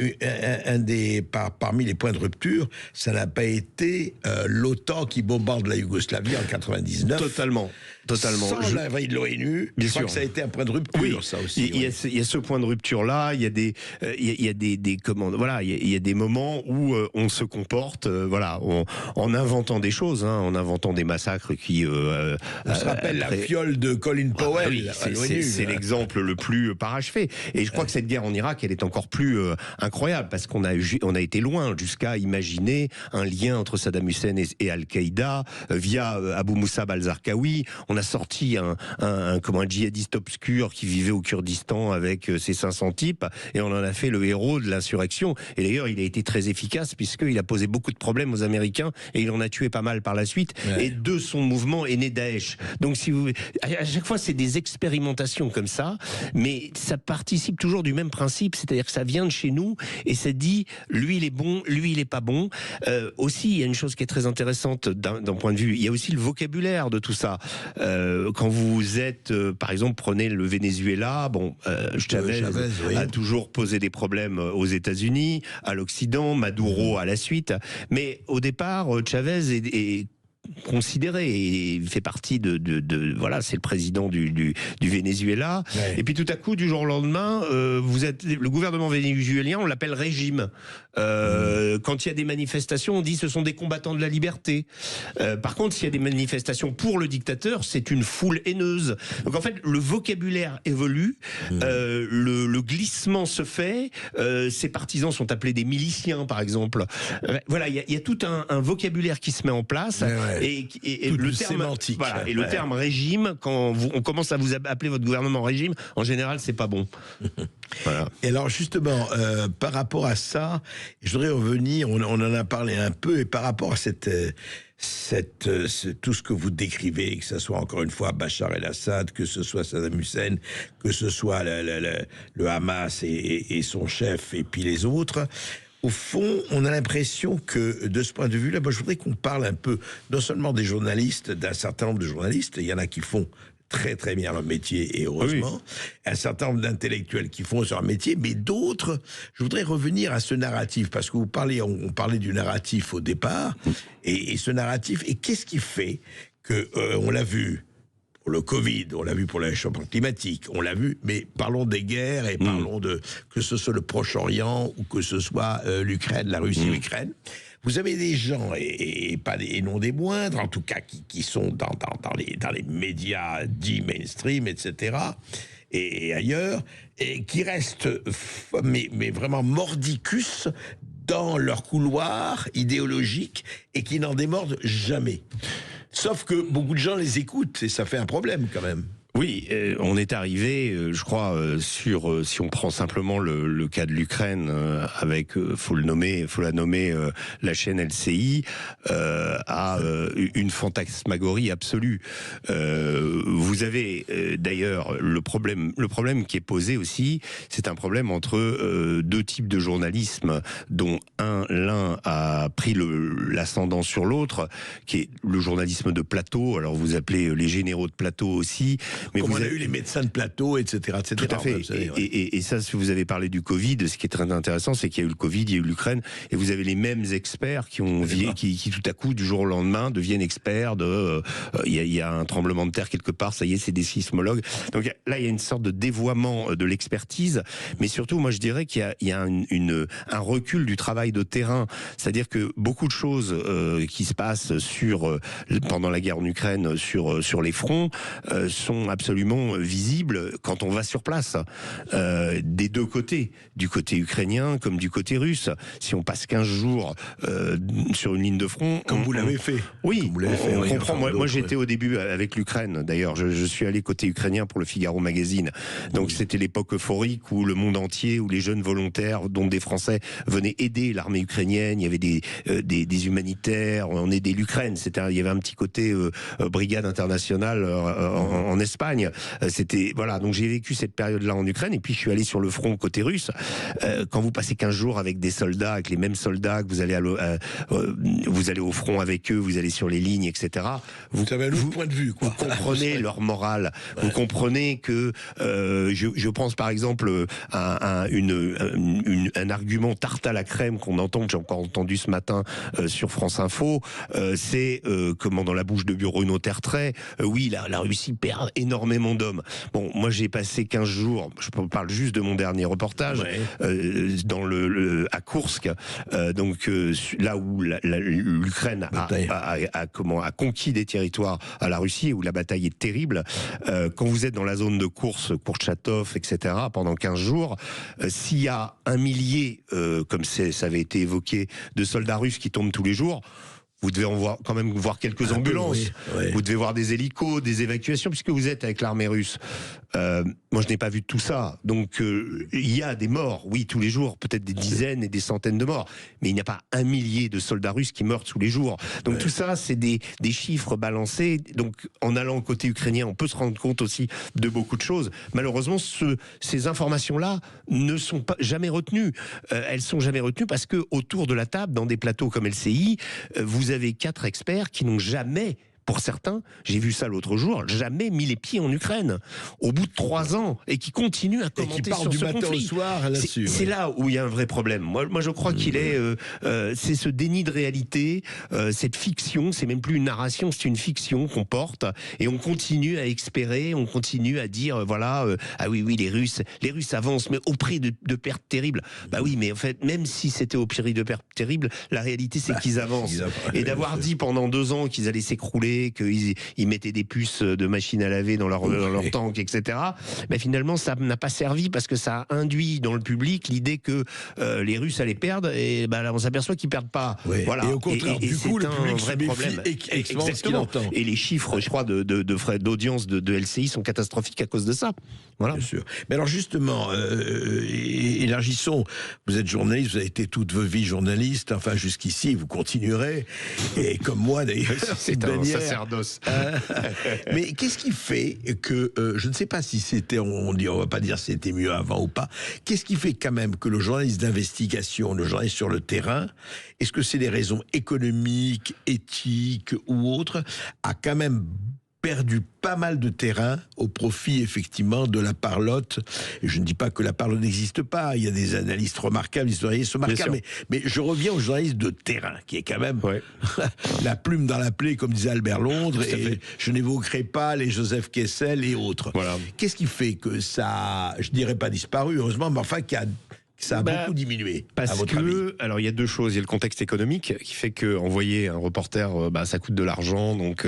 parmi les points de rupture, ça n'a pas été l'OTAN qui bombarde la Yougoslavie en 99? Totalement. Sans l'avis de l'ONU, je crois que ça a été un point de rupture, ça aussi. Il y a ce point de rupture-là, il y a des moments où on se comporte, en inventant des choses, en inventant des massacres qui... on se rappelle la fiole de Colin Powell à l'ONU. C'est l'exemple le plus parachevé. Et je crois que cette guerre en Irak, elle est encore plus incroyable, parce qu'on a été loin jusqu'à imaginer un lien entre Saddam Hussein et Al-Qaïda via Abu Musab al-Zarqawi. On a sorti un djihadiste obscur qui vivait au Kurdistan avec ses 500 types, et on en a fait le héros de l'insurrection. Et d'ailleurs, il a été très efficace, puisqu'il a posé beaucoup de problèmes aux Américains, et il en a tué pas mal par la suite. Et de son mouvement est né Daesh. Donc, à chaque fois, c'est des expérimentations comme ça, mais ça participe toujours du même principe, c'est-à-dire que ça vient de chez nous, et ça dit, lui il est bon, lui il est pas bon. Aussi, il y a une chose qui est très intéressante d'un point de vue, il y a aussi le vocabulaire de tout ça. Quand vous êtes, par exemple, prenez le Venezuela, Chavez a toujours posé des problèmes aux États-Unis, à l'Occident, Maduro à la suite, mais au départ, Chavez est considéré, et il fait partie c'est le président du Venezuela. Et puis tout à coup, du jour au lendemain, le gouvernement vénézuélien, on l'appelle régime. Quand il y a des manifestations, on dit ce sont des combattants de la liberté. Par contre, s'il y a des manifestations pour le dictateur, c'est une foule haineuse. Donc en fait, le vocabulaire évolue, le glissement se fait, ses partisans sont appelés des miliciens, par exemple. Il y a tout un vocabulaire qui se met en place. Et le terme sémantique. Et le terme régime, quand on commence à vous appeler votre gouvernement régime, en général, c'est pas bon. Et alors justement, par rapport à ça, je voudrais revenir, on en a parlé un peu, et par rapport à tout ce que vous décrivez, que ce soit encore une fois Bachar el-Assad, que ce soit Saddam Hussein, que ce soit le Hamas et son chef, et puis les autres, au fond, on a l'impression que, de ce point de vue-là, moi, je voudrais qu'on parle un peu, non seulement des journalistes, d'un certain nombre de journalistes, il y en a qui font très très bien leur métier, et heureusement, un certain nombre d'intellectuels qui font leur métier, mais d'autres, je voudrais revenir à ce narratif, parce que on parlait du narratif au départ, et ce narratif, et qu'est-ce qui fait que, on l'a vu pour le Covid, on l'a vu pour le réchauffement climatique, on l'a vu, mais parlons des guerres et parlons de, que ce soit le Proche-Orient ou que ce soit l'Ukraine, la Russie-Ukraine. Vous avez des gens, et non des moindres, en tout cas, qui sont dans les médias dits mainstream, etc., et ailleurs, et qui restent mais vraiment mordicus dans leur couloir idéologique et qui n'en démordent jamais. Sauf que beaucoup de gens les écoutent et ça fait un problème quand même. Oui, on est arrivé, je crois, sur si on prend simplement le cas de l'Ukraine, avec faut la nommer, la chaîne LCI, à une fantasmagorie absolue. Vous avez d'ailleurs le problème qui est posé aussi, c'est un problème entre deux types de journalisme, dont l'un a pris l'ascendant sur l'autre, qui est le journalisme de plateau. Alors vous appelez les généraux de plateau aussi. Mais comme on a eu les médecins de plateau, etc. Tout à fait. Et ça, si vous avez parlé du Covid, ce qui est très intéressant, c'est qu'il y a eu le Covid, il y a eu l'Ukraine, et vous avez les mêmes experts qui tout à coup, du jour au lendemain, deviennent experts de... Il y a un tremblement de terre quelque part, ça y est, c'est des sismologues. Donc là, il y a une sorte de dévoiement de l'expertise, mais surtout, moi, je dirais qu'il y a un recul du travail de terrain. C'est-à-dire que beaucoup de choses qui se passent pendant la guerre en Ukraine sur les fronts sont absolument visibles quand on va sur place, des deux côtés, du côté ukrainien comme du côté russe. Si on passe 15 jours sur une ligne de front... Comme vous l'avez fait. Oui, on comprend. Enfin, moi j'étais au début avec l'Ukraine, d'ailleurs, je suis allé côté ukrainien pour le Figaro Magazine. Donc c'était l'époque euphorique où le monde entier, où les jeunes volontaires, dont des Français, venaient aider l'armée ukrainienne. Il y avait des humanitaires, on aidait l'Ukraine. Il y avait un petit côté brigade internationale en Espagne. C'était voilà, donc j'ai vécu cette période-là en Ukraine, et puis je suis allé sur le front côté russe. Quand vous passez 15 jours avec des soldats, avec les mêmes soldats, que vous allez au front avec eux, vous allez sur les lignes, etc. Vous avez un autre point de vue, quoi. Vous comprenez leur morale. Ouais. Vous comprenez que je pense par exemple à un argument tarte à la crème qu'on entend, que j'ai encore entendu ce matin sur France Info, c'est comment dans la bouche de Bruno Tertrais, oui, la Russie perd énormément d'hommes. Bon, moi j'ai passé 15 jours, je parle juste de mon dernier reportage, à Koursk, donc là où l'Ukraine a conquis des territoires à la Russie, où la bataille est terrible. Quand vous êtes dans la zone de Kourchatov, etc., pendant 15 jours, s'il y a 1 millier, comme ça avait été évoqué, de soldats russes qui tombent tous les jours, vous devez quand même voir quelques ambulances. Oui. Vous devez voir des hélicos, des évacuations, puisque vous êtes avec l'armée russe. Moi, je n'ai pas vu tout ça. Donc, il y a des morts, oui, tous les jours, peut-être des dizaines et des centaines de morts. Mais il n'y a pas 1 millier de soldats russes qui meurent tous les jours. Donc, tout ça, c'est des chiffres balancés. Donc, en allant côté ukrainien, on peut se rendre compte aussi de beaucoup de choses. Malheureusement, ces informations-là ne sont jamais retenues. Elles sont jamais retenues parce que autour de la table, dans des plateaux comme LCI, vous avez 4 experts qui n'ont jamais, pour certains, j'ai vu ça l'autre jour, jamais mis les pieds en Ukraine, au bout de 3 ans, et qui continuent à commenter sur ce conflit. Et qui parlent du matin au soir là-dessus. C'est là où il y a un vrai problème. Moi je crois qu'il est... c'est ce déni de réalité, cette fiction, c'est même plus une narration, c'est une fiction qu'on porte, et on continue à espérer, on continue à dire, ah oui, les Russes avancent, mais au prix de pertes terribles. Bah oui, mais en fait, même si c'était au prix de pertes terribles, la réalité c'est qu'ils avancent. Et d'avoir dit pendant 2 ans qu'ils allaient s'écrouler, qu'ils mettaient des puces de machines à laver dans leur tank, etc. Mais finalement, ça n'a pas servi parce que ça a induit dans le public l'idée que les Russes allaient perdre, et là, on s'aperçoit qu'ils perdent pas. Oui. Voilà. Et au contraire, du coup, le public se méfie exactement. Et les chiffres, je crois, d'audience de LCI sont catastrophiques à cause de ça. Voilà. Bien sûr. Mais alors justement, élargissons. Vous êtes journaliste, vous avez été toute votre vie journaliste. Enfin, jusqu'ici, vous continuerez. Et comme moi, d'ailleurs, c'est sacerdoce. Mais qu'est-ce qui fait que, je ne sais pas si c'était, on va pas dire c'était mieux avant ou pas, qu'est-ce qui fait quand même que le journaliste d'investigation, le journaliste sur le terrain, est-ce que c'est des raisons économiques, éthiques ou autres, a quand même perdu pas mal de terrain au profit effectivement de la parlotte. Et je ne dis pas que la parlotte n'existe pas, il y a des analystes remarquables, des journalistes remarquables, mais je reviens au journaliste de terrain, qui est quand même la plume dans la plaie, comme disait Albert Londres, et je n'évoquerai pas les Joseph Kessel et autres. Voilà. Qu'est-ce qui fait que ça, je dirais pas disparu, heureusement, mais enfin ça a beaucoup diminué, parce à votre avis? Alors il y a deux choses. Il y a le contexte économique qui fait que envoyer un reporter, ça coûte de l'argent, donc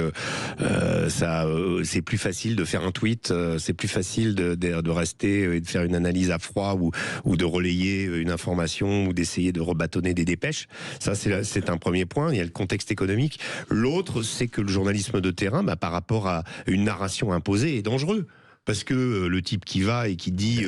c'est plus facile de faire un tweet, c'est plus facile de rester et de faire une analyse à froid ou de relayer une information ou d'essayer de rebâtonner des dépêches. Ça c'est un premier point. Il y a le contexte économique. L'autre, c'est que le journalisme de terrain, par rapport à une narration imposée, est dangereux. Parce que le type qui va et qui dit,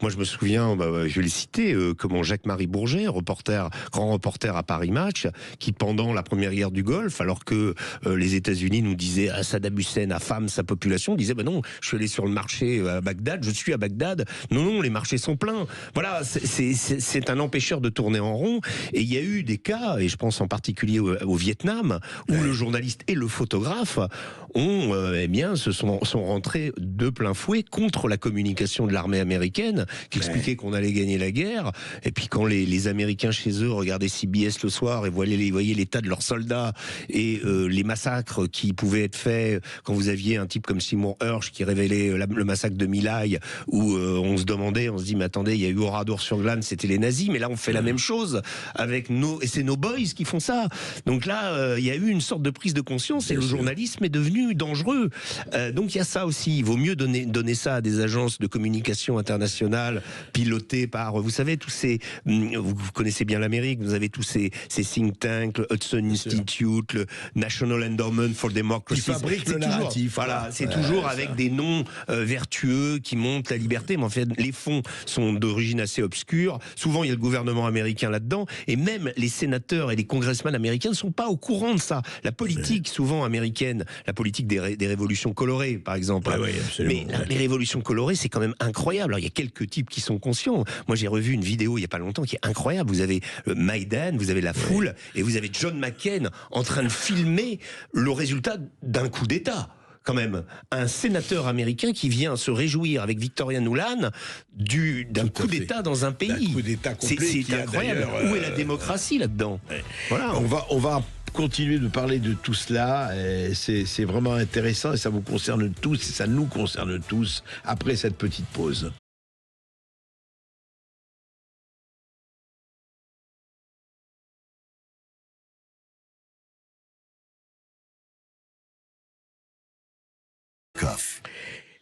moi je me souviens, je vais le citer, comment Jacques-Marie Bourget, grand reporter à Paris Match, qui pendant la première guerre du Golfe, alors que les États-Unis nous disaient Saddam Hussein affame sa population, disait non, je suis allé sur le marché à Bagdad, je suis à Bagdad, non, les marchés sont pleins. Voilà, c'est un empêcheur de tourner en rond. Et il y a eu des cas, et je pense en particulier au Vietnam, où le journaliste et le photographe se sont rentrés de plein fouet contre la communication de l'armée américaine qui expliquait qu'on allait gagner la guerre. Et puis quand les Américains chez eux regardaient CBS le soir et voyaient l'état de leurs soldats et les massacres qui pouvaient être faits quand vous aviez un type comme Simon Hirsch qui révélait le massacre de My Lai, où on se dit mais attendez, il y a eu Oradour-sur-Glane, c'était les nazis, mais là on fait la même chose avec et c'est nos boys qui font ça. Donc là il y a eu une sorte de prise de conscience et le journalisme est devenu dangereux. Donc il y a ça aussi. Il vaut mieux donner ça à des agences de communication internationales pilotées par, vous savez, vous connaissez bien l'Amérique, vous avez tous ces think tanks, le Hudson Institute, le National Endowment for Democracy. Qui fabriquent le narratif. Voilà, c'est toujours avec des noms vertueux qui montent la liberté, mais en fait, les fonds sont d'origine assez obscure. Souvent, il y a le gouvernement américain là-dedans, et même les sénateurs et les congressmen américains ne sont pas au courant de ça. La politique, souvent américaine, la politique des révolutions colorées, par exemple. Mais les révolutions colorées, c'est quand même incroyable. Alors, il y a quelques types qui sont conscients. Moi, j'ai revu une vidéo il y a pas longtemps qui est incroyable. Vous avez Maïdan, vous avez la foule, et vous avez John McCain en train de filmer le résultat d'un coup d'État. Quand même, un sénateur américain qui vient se réjouir avec Victoria Nuland d'un coup d'État dans un pays. Un coup d'État complet. C'est incroyable. Où est la démocratie là-dedans? Voilà. On va continuer de parler de tout cela. C'est vraiment intéressant et ça vous concerne tous et ça nous concerne tous après cette petite pause.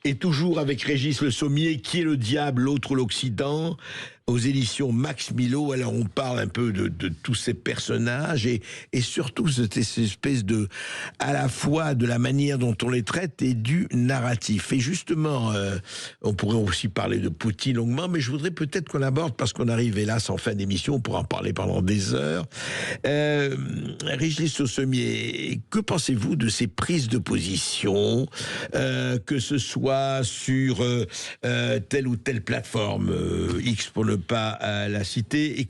Et toujours avec Régis Le Sommier, qui est le diable, l'autre l'Occident, aux éditions Max Milo. Alors on parle un peu de tous ces personnages et surtout cette espèce de, à la fois de la manière dont on les traite et du narratif. Et justement, on pourrait aussi parler de Poutine longuement, mais je voudrais peut-être qu'on aborde, parce qu'on arrive hélas en fin d'émission, on pourra en parler pendant des heures. Régis Le Sommier, que pensez-vous de ces prises de position, que ce soit sur telle ou telle plateforme, X pour ne pas la citer,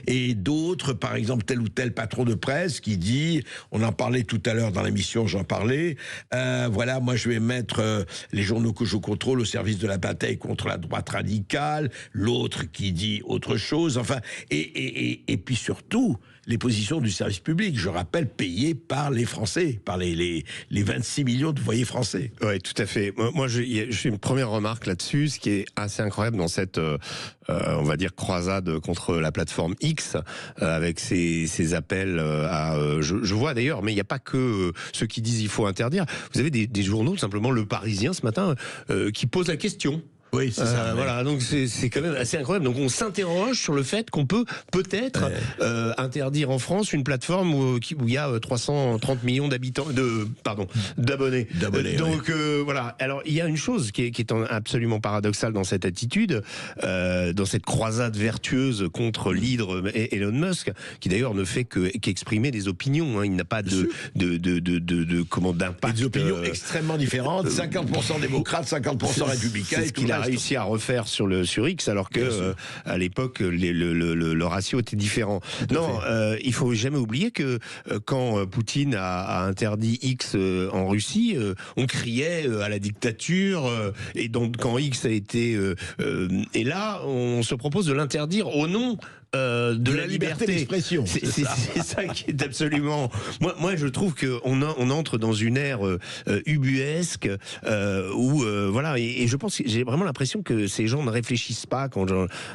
et d'autres, par exemple tel ou tel patron de presse qui dit, on en parlait tout à l'heure dans l'émission, j'en parlais, voilà, moi je vais mettre les journaux que je contrôle au service de la bataille contre la droite radicale, l'autre qui dit autre chose, enfin, et puis surtout, les positions du service public, je rappelle, payées par les Français, par les 26 millions de foyers français. Oui, tout à fait. Moi, j'ai une première remarque là-dessus, ce qui est assez incroyable dans cette, on va dire, croisade contre la plateforme X, avec ces appels à... je vois d'ailleurs, mais il n'y a pas que ceux qui disent il faut interdire. Vous avez des journaux, tout simplement Le Parisien ce matin, qui posent la question. Oui, c'est ça. Voilà, donc c'est quand même assez incroyable. Donc on s'interroge sur le fait qu'on peut peut-être interdire en France une plateforme où il y a 330 millions d'abonnés. Donc voilà. Alors il y a une chose qui est absolument paradoxale dans cette attitude, dans cette croisade vertueuse contre l'hydre et Elon Musk, qui d'ailleurs ne fait qu'exprimer des opinions. Hein. Il n'a pas d'impact. Des opinions extrêmement différentes. 50% démocrates, 50% républicains. C'est ce qu'il a réussi à refaire sur X, alors que à l'époque le ratio était différent. Non, il faut jamais oublier que quand Poutine a interdit X en Russie, on criait à la dictature, et donc quand X a été et là on se propose de l'interdire au nom de la liberté d'expression. C'est ça qui est absolument. Moi, je trouve que on entre dans une ère ubuesque où voilà. Et je pense que j'ai vraiment l'impression que ces gens ne réfléchissent pas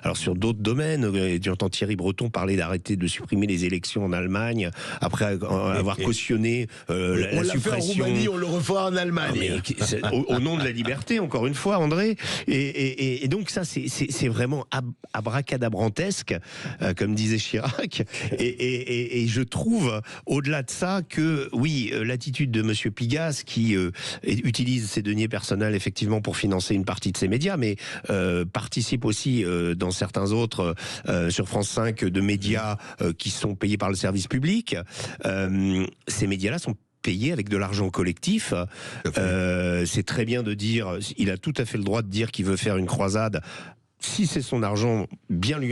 alors sur d'autres domaines. J'entends Thierry Breton parler d'arrêter de supprimer les élections en Allemagne après avoir cautionné la suppression. On l'a fait en Roumanie, on le refait en Allemagne. Au nom de la liberté, encore une fois, André. Et donc ça, c'est vraiment abracadabrantesque. Comme disait Chirac, et je trouve au-delà de ça que oui, l'attitude de Monsieur Pigasse qui utilise ses deniers personnels effectivement pour financer une partie de ses médias, mais participe aussi dans certains autres sur France 5 de médias qui sont payés par le service public. Ces médias-là sont payés avec de l'argent collectif. C'est très bien de dire, il a tout à fait le droit de dire qu'il veut faire une croisade. Si c'est son argent, bien lui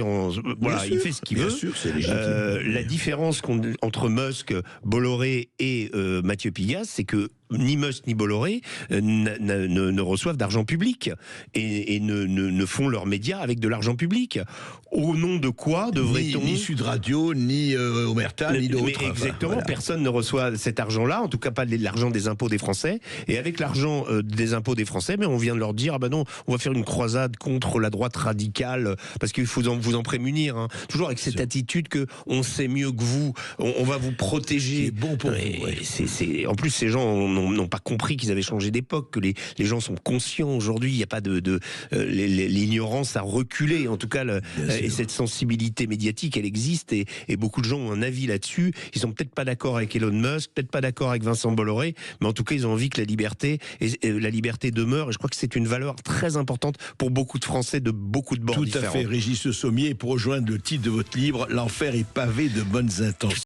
voilà, il fait ce qu'il veut. Sûr, c'est légitime. La différence entre Musk, Bolloré et Mathieu Pigasse, c'est que ni Musk ni Bolloré ne reçoivent d'argent public et ne font leurs médias avec de l'argent public. Au nom de quoi devrait-on... Ni Sud Radio, ni Omerta, ni d'autres. Mais exactement, voilà. Personne ne reçoit cet argent-là, en tout cas pas l'argent des impôts des Français. Et avec l'argent des impôts des Français, mais on vient de leur dire, ah ben non, on va faire une croisade contre la droite radicale, parce qu'il faut vous en prémunir. Hein. Toujours avec cette attitude que on sait mieux que vous, on va vous protéger. C'est bon pour vous. Ouais. En plus, ces gens n'ont pas compris qu'ils avaient changé d'époque, que les gens sont conscients aujourd'hui. Il n'y a pas l'ignorance a reculé. En tout cas, et cette sensibilité médiatique, elle existe, et beaucoup de gens ont un avis là-dessus. Ils sont peut-être pas d'accord avec Elon Musk, peut-être pas d'accord avec Vincent Bolloré, mais en tout cas, ils ont envie que la liberté demeure. Et je crois que c'est une valeur très importante pour beaucoup de Français de beaucoup de bords différents. Tout à fait, Régis Sommier, pour rejoindre le titre de votre livre, L'enfer est pavé de bonnes intentions.